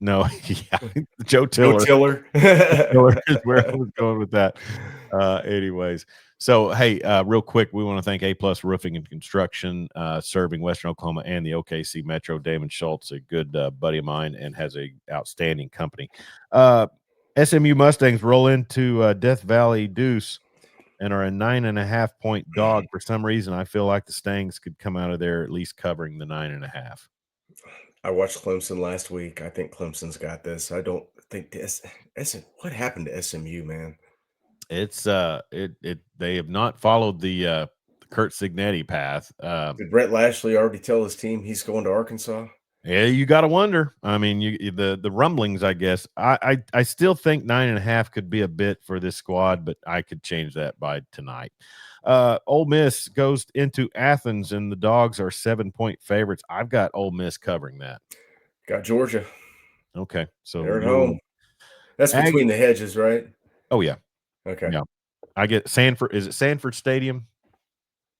[SPEAKER 1] no, yeah, Joe
[SPEAKER 2] Joe
[SPEAKER 1] Tiller.
[SPEAKER 2] Tiller.
[SPEAKER 1] Tiller is where I was going with that. Anyways, so hey, real quick, we want to thank A Plus Roofing and Construction, serving Western Oklahoma and the OKC Metro. Damon Schultz, a good buddy of mine, and has a outstanding company. SMU Mustangs roll into Death Valley Deuce and are a 9.5-point dog. For some reason, I feel like the Stangs could come out of there at least covering the 9.5.
[SPEAKER 2] I watched Clemson last week. I think Clemson's got this. I don't think what happened to SMU, man?
[SPEAKER 1] It's they have not followed the Kurt Signetti path.
[SPEAKER 2] Did Brett Lashley already tell his team he's going to Arkansas?
[SPEAKER 1] Yeah, you got to wonder. I mean, the rumblings. I guess I still think 9.5 could be a bit for this squad, but I could change that by tonight. Ole Miss goes into Athens, and the Dogs are 7-point favorites. I've got Ole Miss covering that.
[SPEAKER 2] Got Georgia.
[SPEAKER 1] Okay, so
[SPEAKER 2] They're at
[SPEAKER 1] you're
[SPEAKER 2] home. That's
[SPEAKER 1] Aggie.
[SPEAKER 2] between the hedges, right?
[SPEAKER 1] Oh yeah,
[SPEAKER 2] Okay.
[SPEAKER 1] yeah. I get Sanford. Is it Sanford Stadium?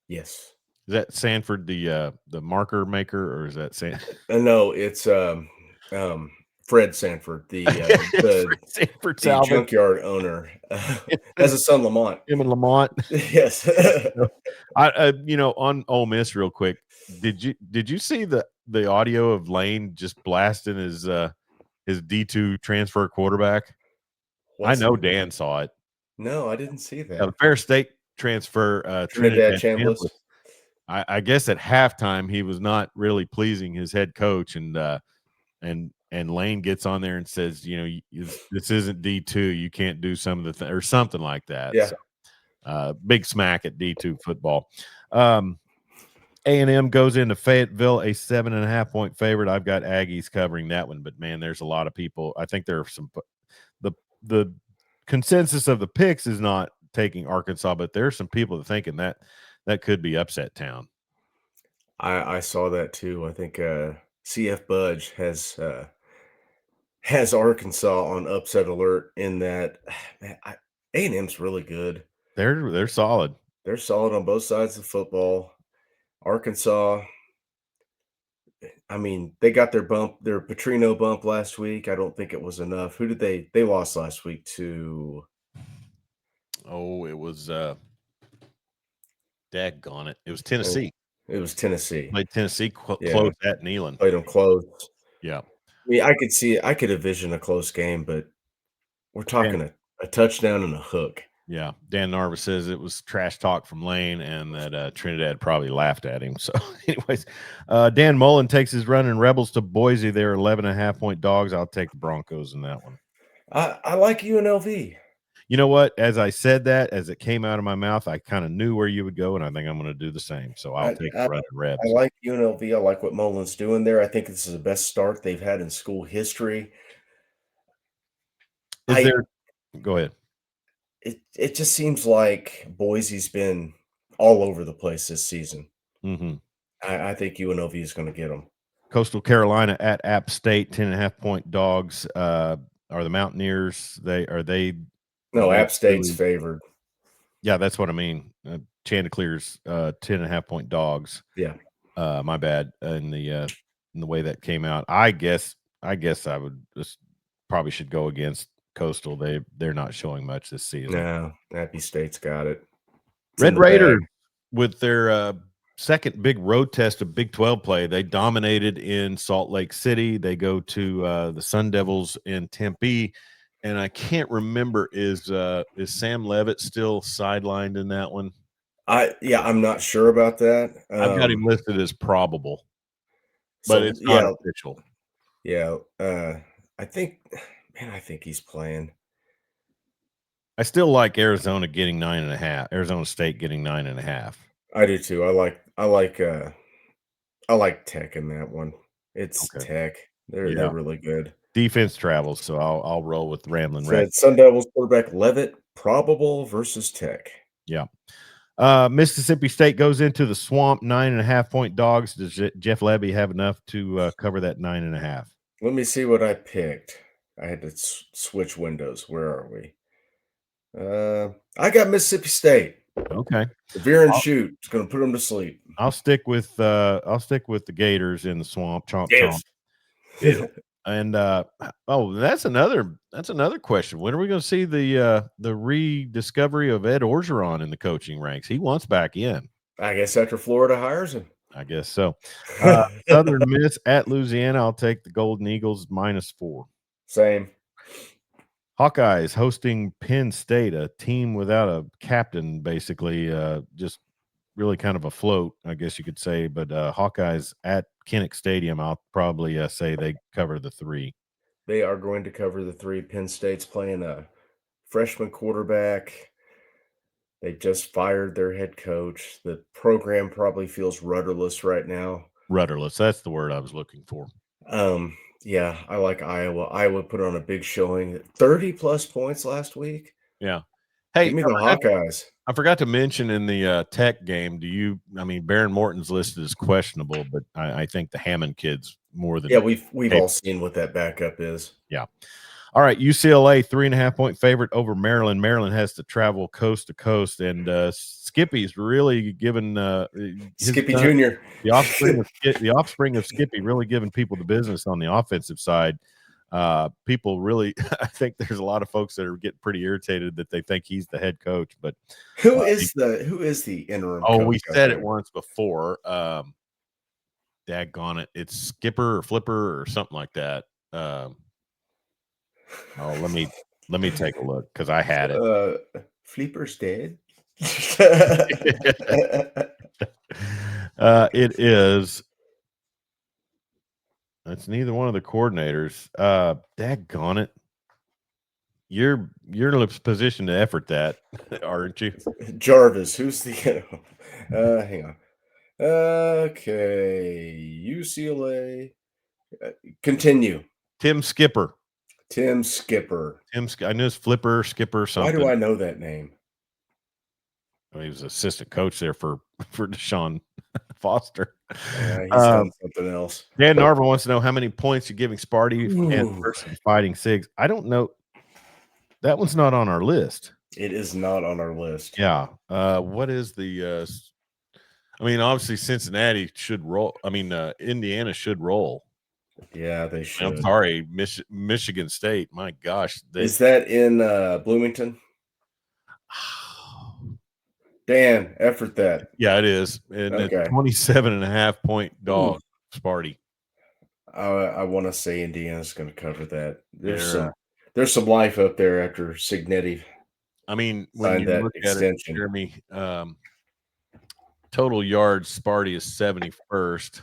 [SPEAKER 2] Yes.
[SPEAKER 1] Is that Sanford the marker maker, or is that San?
[SPEAKER 2] No, it's Fred Sanford,
[SPEAKER 1] Fred Sanford
[SPEAKER 2] the
[SPEAKER 1] Salvage.
[SPEAKER 2] junkyard owner, has a son Lamont.
[SPEAKER 1] Him and Lamont.
[SPEAKER 2] Yes.
[SPEAKER 1] I on Ole Miss real quick. Did you see the audio of Lane just blasting his D2 transfer quarterback? I
[SPEAKER 2] What's
[SPEAKER 1] know
[SPEAKER 2] it?
[SPEAKER 1] Dan saw it.
[SPEAKER 2] No, I didn't see
[SPEAKER 1] The
[SPEAKER 2] that.
[SPEAKER 1] Fair State transfer
[SPEAKER 2] Trinidad
[SPEAKER 1] Trinidad
[SPEAKER 2] Chambliss.
[SPEAKER 1] Chambliss. I guess at halftime he was not really pleasing his head coach, and Lane gets on there and says, this isn't D2. You can't do some of the or something like that.
[SPEAKER 2] Yeah.
[SPEAKER 1] So, big smack at D2 football. A&M goes into Fayetteville, a 7.5-point favorite. I've got Aggies covering that one, but man, there's a lot of people. I think there are some. The consensus of the picks is not taking Arkansas, but there's some people that thinking that could be upset town.
[SPEAKER 2] I saw that too. I think CF Budge has Arkansas on upset alert in that man, A&M's really good.
[SPEAKER 1] They're solid.
[SPEAKER 2] They're solid on both sides of football. Arkansas, I mean, they got their Petrino bump last week. I don't think it was enough. Who did they lost last week to?
[SPEAKER 1] Oh, it was daggone it. It was
[SPEAKER 2] Oh,
[SPEAKER 1] Tennessee.
[SPEAKER 2] it was Tennessee.
[SPEAKER 1] Played Tennessee
[SPEAKER 2] Yeah,
[SPEAKER 1] close at Neyland.
[SPEAKER 2] played them close.
[SPEAKER 1] Yeah.
[SPEAKER 2] I mean, I could envision a close game, but we're
[SPEAKER 1] Dan,
[SPEAKER 2] talking a touchdown and a hook.
[SPEAKER 1] yeah. Dan Narva says it was trash talk from Lane and that Trinidad probably laughed at him. So, anyways, Dan Mullen takes his running Rebels to Boise. They're 11.5-point dogs. I'll take the Broncos in that one.
[SPEAKER 2] I like UNLV.
[SPEAKER 1] You know what? As I said that, as it came out of my mouth, I kind of knew where you would go, and I think I'm going to do the same. So I'll take the running Rebs.
[SPEAKER 2] I like UNLV. I like what Mullen's doing there. I think this is the best start they've had in school history.
[SPEAKER 1] Go ahead.
[SPEAKER 2] It just seems like Boise's been all over the place this season.
[SPEAKER 1] Mm-hmm.
[SPEAKER 2] I think UNLV is going to get them.
[SPEAKER 1] Coastal Carolina at App State, 10.5-point dogs. Are the Mountaineers?
[SPEAKER 2] No, App State's favored.
[SPEAKER 1] Yeah, that's what I mean. Chanticleer's 10.5-point dogs.
[SPEAKER 2] Yeah.
[SPEAKER 1] My bad. In the way that came out, I guess I would just probably should go against Coastal. They're not showing much this season.
[SPEAKER 2] No, Appy State's got it.
[SPEAKER 1] Red Raiders with their second big road test of Big 12 play. They dominated in Salt Lake City. They go to the Sun Devils in Tempe. And I can't remember, is Sam Levitt still sidelined in that one?
[SPEAKER 2] I'm not sure about that.
[SPEAKER 1] I've got him listed as probable, but it's not official.
[SPEAKER 2] Yeah, I think he's playing.
[SPEAKER 1] I still like Arizona getting 9.5. Arizona State getting 9.5.
[SPEAKER 2] I do too. I like Tech in that one. It's
[SPEAKER 1] Okay.
[SPEAKER 2] Tech. They're really good.
[SPEAKER 1] Defense travels, so I'll roll with Ramblin' Red.
[SPEAKER 2] Sun Devils quarterback Levitt, probable versus Tech.
[SPEAKER 1] Yeah. Mississippi State goes into the Swamp, 9.5-point dogs. Does Jeff Levy have enough to cover that 9.5?
[SPEAKER 2] Let me see what I picked. I had to switch windows. Where are we? I got Mississippi State.
[SPEAKER 1] Okay.
[SPEAKER 2] Veer and shoot. It's going to put them to sleep.
[SPEAKER 1] I'll stick with the Gators in the Swamp. Chomp chomp.
[SPEAKER 2] Yes.
[SPEAKER 1] And that's another question. When are we going to see the rediscovery of Ed Orgeron in the coaching ranks? He wants back in.
[SPEAKER 2] I guess after Florida hires him.
[SPEAKER 1] I guess so. Southern Miss at Louisiana. I'll take the Golden Eagles -4.
[SPEAKER 2] Same.
[SPEAKER 1] Hawkeyes hosting Penn State, a team without a captain, basically, just really kind of afloat, I guess you could say. But Hawkeyes at Kinnick Stadium, I'll probably say they cover the 3.
[SPEAKER 2] They are going to cover the 3. Penn State's playing a freshman quarterback. They just fired their head coach. The program probably feels rudderless right now.
[SPEAKER 1] Rudderless, that's the word I was looking for.
[SPEAKER 2] Yeah, I like Iowa. Iowa put on a big showing. 30+ points last week.
[SPEAKER 1] Yeah. Hey,
[SPEAKER 2] give me the Hawkeyes.
[SPEAKER 1] I forgot to mention in the Tech game, Baron Morton's listed as questionable, but I think the Hammond kid's more than.
[SPEAKER 2] Yeah, we've all seen what that backup is.
[SPEAKER 1] Yeah. All right, UCLA 3.5-point favorite over Maryland. Maryland has to travel coast to coast, and Skippy's really given
[SPEAKER 2] Skippy Jr.
[SPEAKER 1] the offspring of Skippy really giving people the business on the offensive side. People really, I think there's a lot of folks that are getting pretty irritated that they think he's the head coach. But
[SPEAKER 2] who is the interim?
[SPEAKER 1] Oh, we said it once before. Daggone it, it's Skipper or Flipper or something like that. Let me take a look because I had it.
[SPEAKER 2] Flipper's dead.
[SPEAKER 1] It is. That's neither one of the coordinators. Daggone it. You're in a position to effort that, aren't you?
[SPEAKER 2] Jarvis, who's the hang on. Okay. UCLA. Continue.
[SPEAKER 1] Tim Skipper.
[SPEAKER 2] I
[SPEAKER 1] knew it's Flipper, Skipper, something.
[SPEAKER 2] Why do I know that name?
[SPEAKER 1] Well, he was assistant coach there for Deshaun Foster.
[SPEAKER 2] He's done something else.
[SPEAKER 1] Dan Narva wants to know how many points you're giving Sparty and versus Fighting Sigs. I don't know. That one's not on our list.
[SPEAKER 2] It is not on our list.
[SPEAKER 1] Yeah. What is the obviously Cincinnati should roll. Indiana should roll.
[SPEAKER 2] Yeah, they should.
[SPEAKER 1] I'm sorry, Michigan State. My gosh.
[SPEAKER 2] Is that in Bloomington? Dan, effort that.
[SPEAKER 1] Yeah, it is. And
[SPEAKER 2] okay.
[SPEAKER 1] 27.5-point dog, Sparty.
[SPEAKER 2] I want to say Indiana's going to cover that. There's some life up there after Cinncinnati.
[SPEAKER 1] When you look
[SPEAKER 2] extension.
[SPEAKER 1] at it, Jeremy, total yards, Sparty is 71st.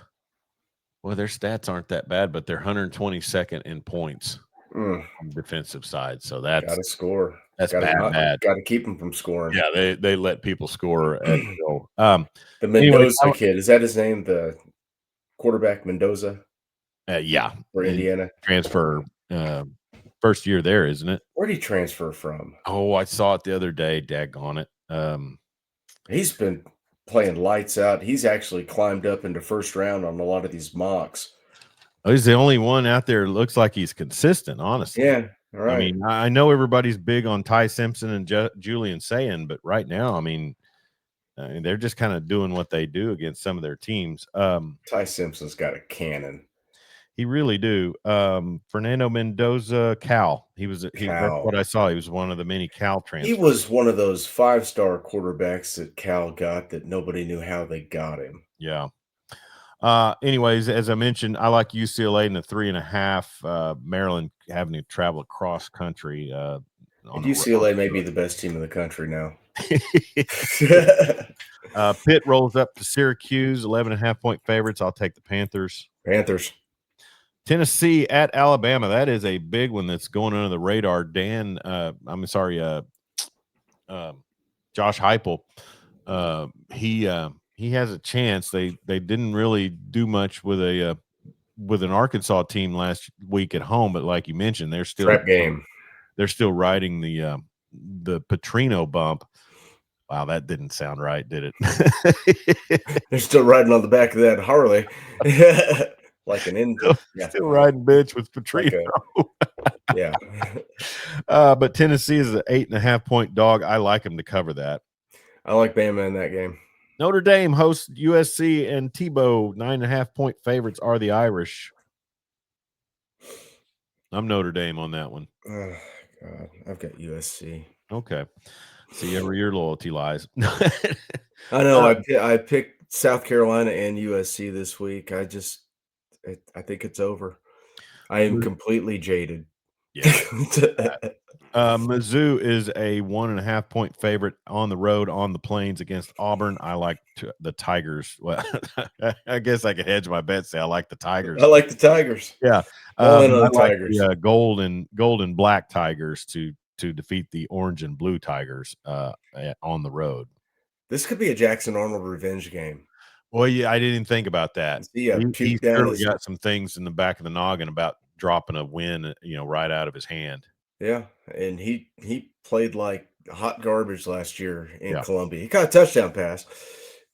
[SPEAKER 1] Well, their stats aren't that bad, but they're 122nd in points on the defensive side. So that's
[SPEAKER 2] got to score.
[SPEAKER 1] That's bad.
[SPEAKER 2] Got to keep them from scoring.
[SPEAKER 1] Yeah, they let people score at will.
[SPEAKER 2] The Mendoza kid, is that his name? The quarterback Mendoza?
[SPEAKER 1] Yeah.
[SPEAKER 2] For Indiana.
[SPEAKER 1] Transfer first year there, isn't it?
[SPEAKER 2] Where did he transfer from?
[SPEAKER 1] Oh, I saw it the other day. Daggone it.
[SPEAKER 2] He's been playing lights out. He's actually climbed up into first round on a lot of these mocks.
[SPEAKER 1] Oh, he's the only one out there. Looks like he's consistent, honestly.
[SPEAKER 2] Yeah, all right.
[SPEAKER 1] I know everybody's big on Ty Simpson and Julian Sayin, but right now, they're just kind of doing what they do against some of their teams.
[SPEAKER 2] Ty Simpson's got a cannon.
[SPEAKER 1] He really do. Fernando Mendoza, Cal. That's what I saw. He was one of the many Cal transfers.
[SPEAKER 2] He was one of those 5-star quarterbacks that Cal got that nobody knew how they got him.
[SPEAKER 1] Yeah. Anyways, as I mentioned, I like UCLA in the 3.5. Maryland having to travel across country.
[SPEAKER 2] UCLA may be the best team in the country now.
[SPEAKER 1] Pitt rolls up to Syracuse, 11.5-point favorites. I'll take the Panthers. Tennessee at Alabama. That is a big one that's going under the radar. Josh Heupel. He has a chance. They didn't really do much with an Arkansas team last week at home, but like you mentioned, they're still
[SPEAKER 2] prep game.
[SPEAKER 1] They're still riding the Petrino bump. Wow, that didn't sound right, did it?
[SPEAKER 2] They're still riding on the back of that Harley, like an in. Yeah,
[SPEAKER 1] Still riding bitch with
[SPEAKER 2] like
[SPEAKER 1] Petrino.
[SPEAKER 2] a yeah.
[SPEAKER 1] But Tennessee is an 8.5-point dog. I like them to cover that.
[SPEAKER 2] I like Bama in that game.
[SPEAKER 1] Notre Dame hosts USC and Tebow. 9.5-point favorites are the Irish. I'm Notre Dame on that one.
[SPEAKER 2] Oh, God, I've got USC.
[SPEAKER 1] Okay. See, every your loyalty lies.
[SPEAKER 2] I know. I picked South Carolina and USC this week. I think it's over. I am completely jaded.
[SPEAKER 1] Yeah. Mizzou is a 1.5-point favorite on the road on the Plains against Auburn. I like the Tigers. Well, I guess I could hedge my bet. Say I like the Tigers.
[SPEAKER 2] I like the Tigers.
[SPEAKER 1] Yeah,
[SPEAKER 2] All in
[SPEAKER 1] but
[SPEAKER 2] on
[SPEAKER 1] I
[SPEAKER 2] the
[SPEAKER 1] like
[SPEAKER 2] Tigers.
[SPEAKER 1] the gold and black Tigers to defeat the orange and blue Tigers on the road.
[SPEAKER 2] This could be a Jackson Arnold revenge game.
[SPEAKER 1] Well, yeah, I didn't even think about that.
[SPEAKER 2] He
[SPEAKER 1] He's
[SPEAKER 2] puked down
[SPEAKER 1] surely
[SPEAKER 2] his
[SPEAKER 1] got some things in the back of the noggin about dropping a win, right out of his hand.
[SPEAKER 2] yeah, and he played like hot garbage last year in
[SPEAKER 1] Yeah.
[SPEAKER 2] Columbia. He got a touchdown pass,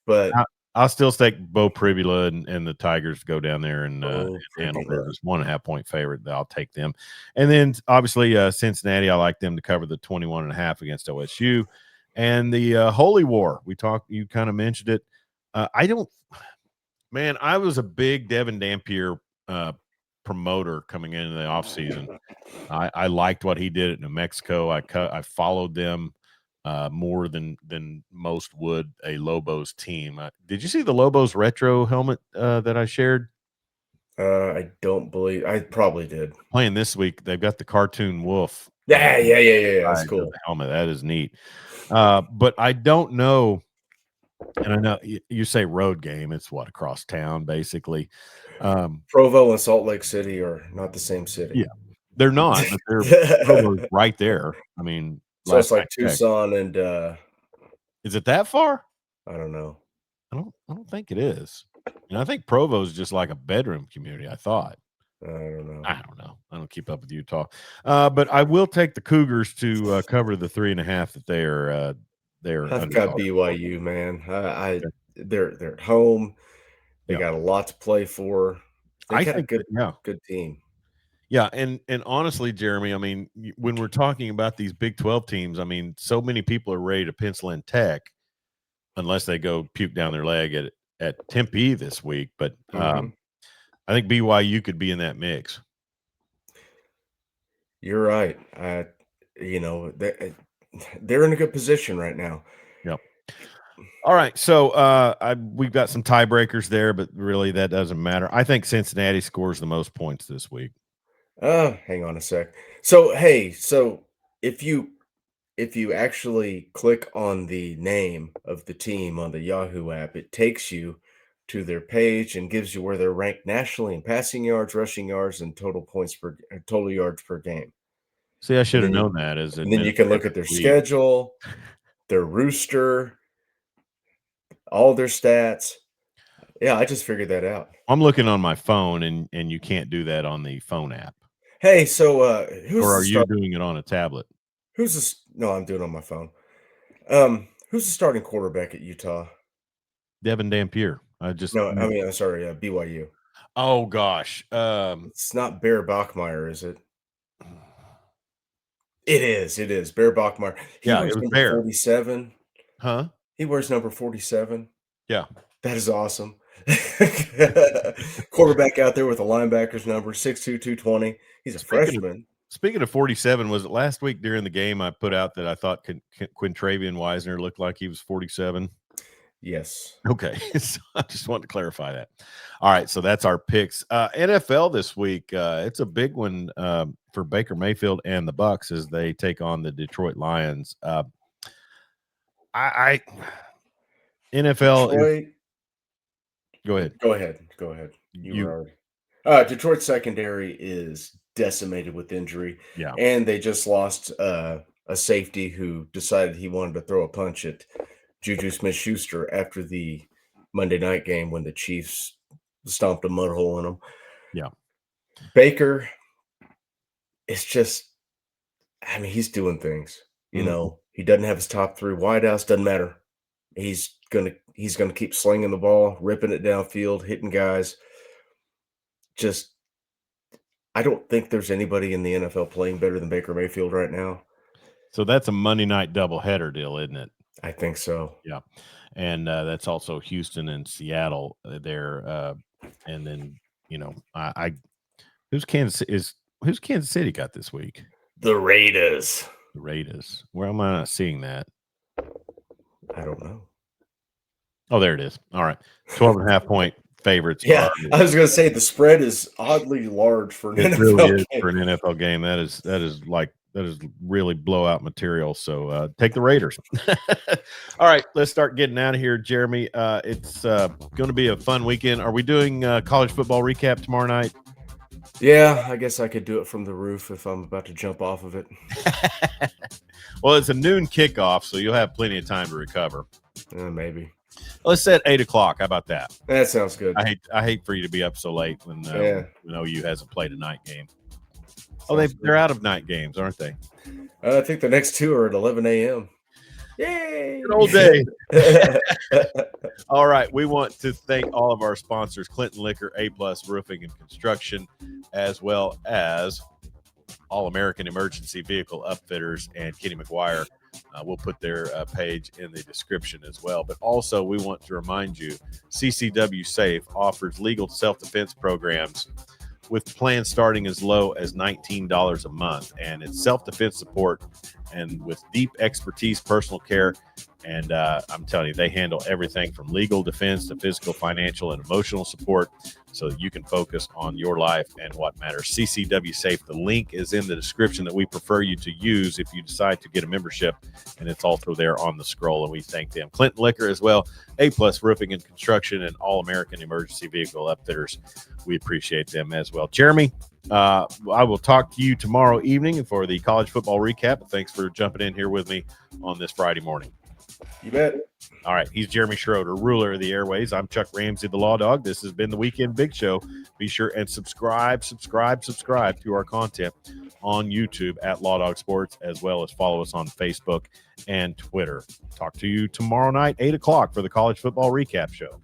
[SPEAKER 2] but
[SPEAKER 1] I'll still stake Bo Pribula and the Tigers to go down there and handle
[SPEAKER 2] Pribula.
[SPEAKER 1] business. 1.5-point favorite. I'll take them. And then obviously Cincinnati, I like them to cover the 21.5 against OSU. And the Holy War, you kind of mentioned it. I was a big Devin Dampier promoter coming into the offseason. I liked what he did at New Mexico. I followed them more than most would a Lobos team. Did you see the Lobos retro helmet that I shared?
[SPEAKER 2] I don't believe I probably did.
[SPEAKER 1] Playing this week, they've got the cartoon wolf.
[SPEAKER 2] Yeah. That's
[SPEAKER 1] Side of
[SPEAKER 2] cool.
[SPEAKER 1] the helmet. That is neat. But I don't know. And I know you say road game. It's what, across town, basically.
[SPEAKER 2] Provo and Salt Lake City are not the same city.
[SPEAKER 1] Yeah, they're not, but they're right there. I mean,
[SPEAKER 2] So it's
[SPEAKER 1] last I
[SPEAKER 2] like
[SPEAKER 1] checked.
[SPEAKER 2] Tucson and
[SPEAKER 1] Is it that far?
[SPEAKER 2] I don't know.
[SPEAKER 1] I don't think it is. And I think Provo is just like a bedroom community, I thought.
[SPEAKER 2] I don't know.
[SPEAKER 1] I don't know. I don't keep up with Utah. But I will take the Cougars to cover the 3.5 that they're
[SPEAKER 2] I've got
[SPEAKER 1] underdogs.
[SPEAKER 2] BYU, man. They're at home. They
[SPEAKER 1] Yeah.
[SPEAKER 2] got a lot to play for. They
[SPEAKER 1] I
[SPEAKER 2] got a
[SPEAKER 1] think that,
[SPEAKER 2] good team.
[SPEAKER 1] Yeah, and honestly, Jeremy, I mean, when we're talking about these Big 12 teams, I mean, so many people are ready to pencil in Tech unless they go puke down their leg at Tempe this week. But I think BYU could be in that mix.
[SPEAKER 2] You're right. They're in a good position right now.
[SPEAKER 1] Yep. All right, so we've got some tiebreakers there, but really that doesn't matter. I think Cincinnati scores the most points this week.
[SPEAKER 2] Hang on a sec. So hey, if you if you actually click on the name of the team on the Yahoo app, it takes you to their page and gives you where they're ranked nationally in passing yards, rushing yards, and total yards per game.
[SPEAKER 1] See, I should have
[SPEAKER 2] And then
[SPEAKER 1] known that as
[SPEAKER 2] and then you can look at their
[SPEAKER 1] lead.
[SPEAKER 2] schedule, their rooster, all their stats. Yeah, I just figured that out.
[SPEAKER 1] I'm looking on my phone, and you can't do that on the phone app.
[SPEAKER 2] Hey, so who's
[SPEAKER 1] Or
[SPEAKER 2] the
[SPEAKER 1] are you doing it on a tablet?
[SPEAKER 2] Who's this? No, I'm doing it on my phone. Who's the starting quarterback at Utah?
[SPEAKER 1] Devin Dampier. I just
[SPEAKER 2] No, I mean, I'm sorry, BYU.
[SPEAKER 1] Oh gosh.
[SPEAKER 2] It's not Bear Bachmeyer, is it? It is Bear Bachmeyer. He
[SPEAKER 1] Yeah, it
[SPEAKER 2] wears
[SPEAKER 1] was
[SPEAKER 2] number
[SPEAKER 1] Bear.
[SPEAKER 2] 47.
[SPEAKER 1] Huh?
[SPEAKER 2] He wears number 47.
[SPEAKER 1] Yeah.
[SPEAKER 2] That is awesome. Quarterback out there with a linebacker's number, 6'2", 220. He's a freshman.
[SPEAKER 1] Speaking of 47, was it last week during the game I put out that I thought Quintravian Wisner looked like he was 47?
[SPEAKER 2] Yes.
[SPEAKER 1] Okay. So I just wanted to clarify that. All right. So that's our picks. NFL this week. It's a big one for Baker Mayfield and the Bucks as they take on the Detroit Lions. NFL
[SPEAKER 2] Detroit.
[SPEAKER 1] Go ahead.
[SPEAKER 2] Go ahead. You were already. Detroit secondary is decimated with injury.
[SPEAKER 1] Yeah.
[SPEAKER 2] And they just lost a safety who decided he wanted to throw a punch at Juju Smith-Schuster after the Monday night game when the Chiefs stomped a mud hole in them.
[SPEAKER 1] Yeah.
[SPEAKER 2] Baker is just, I mean, he's doing things. You know, He doesn't have his top 3 wideouts, doesn't matter. He's gonna keep slinging the ball, ripping it downfield, hitting guys. Just I don't think there's anybody in the NFL playing better than Baker Mayfield right now.
[SPEAKER 1] So that's a Monday night doubleheader deal, isn't it?
[SPEAKER 2] I think so.
[SPEAKER 1] Yeah. And that's also Houston and Seattle there. And then, I who's Kansas City got this week?
[SPEAKER 2] The Raiders.
[SPEAKER 1] The Raiders. Where am I not seeing that?
[SPEAKER 2] I don't know.
[SPEAKER 1] Oh, there it is. All right. 12.5 point favorites.
[SPEAKER 2] Yeah, I was going to say the spread is oddly large for an NFL
[SPEAKER 1] really
[SPEAKER 2] game.
[SPEAKER 1] For an NFL game. That is really blowout material. So take the Raiders. All right, let's start getting out of here, Jeremy. It's going to be a fun weekend. Are we doing college football recap tomorrow night?
[SPEAKER 2] Yeah, I guess I could do it from the roof if I'm about to jump off of it.
[SPEAKER 1] Well, it's a noon kickoff, so you'll have plenty of time to recover.
[SPEAKER 2] Maybe.
[SPEAKER 1] Let's set 8:00. How about that?
[SPEAKER 2] That sounds good.
[SPEAKER 1] I hate for you to be up so late when OU hasn't played a night game. They're out of night games, aren't they?
[SPEAKER 2] I think the next 2 are at 11 a.m. Yay!
[SPEAKER 1] Good old day. All right. We want to thank all of our sponsors, Clinton Liquor, A-Plus Roofing and Construction, as well as All-American Emergency Vehicle Upfitters and Kenny McGuire. We'll put their page in the description as well. But also, we want to remind you, CCW Safe offers legal self-defense programs with plans starting as low as $19 a month. And it's self-defense support and with deep expertise, personal care. And I'm telling you, they handle everything from legal defense to physical, financial, and emotional support so that you can focus on your life and what matters. CCW Safe, the link is in the description that we prefer you to use if you decide to get a membership, and it's also there on the scroll, and we thank them. Clinton Liquor as well, A-Plus Roofing and Construction, and All-American Emergency Vehicle Upfitters. We appreciate them as well. Jeremy, I will talk to you tomorrow evening for the college football recap. Thanks for jumping in here with me on this Friday morning.
[SPEAKER 2] You bet.
[SPEAKER 1] All right. He's Jeremy Schroeder, ruler of the airways. I'm Chuck Ramsey, the Law Dog. This has been the Weekend Big Show. Be sure and subscribe to our content on YouTube at Law Dog Sports, as well as follow us on Facebook and Twitter. Talk to you tomorrow night, 8:00 for the college football recap show.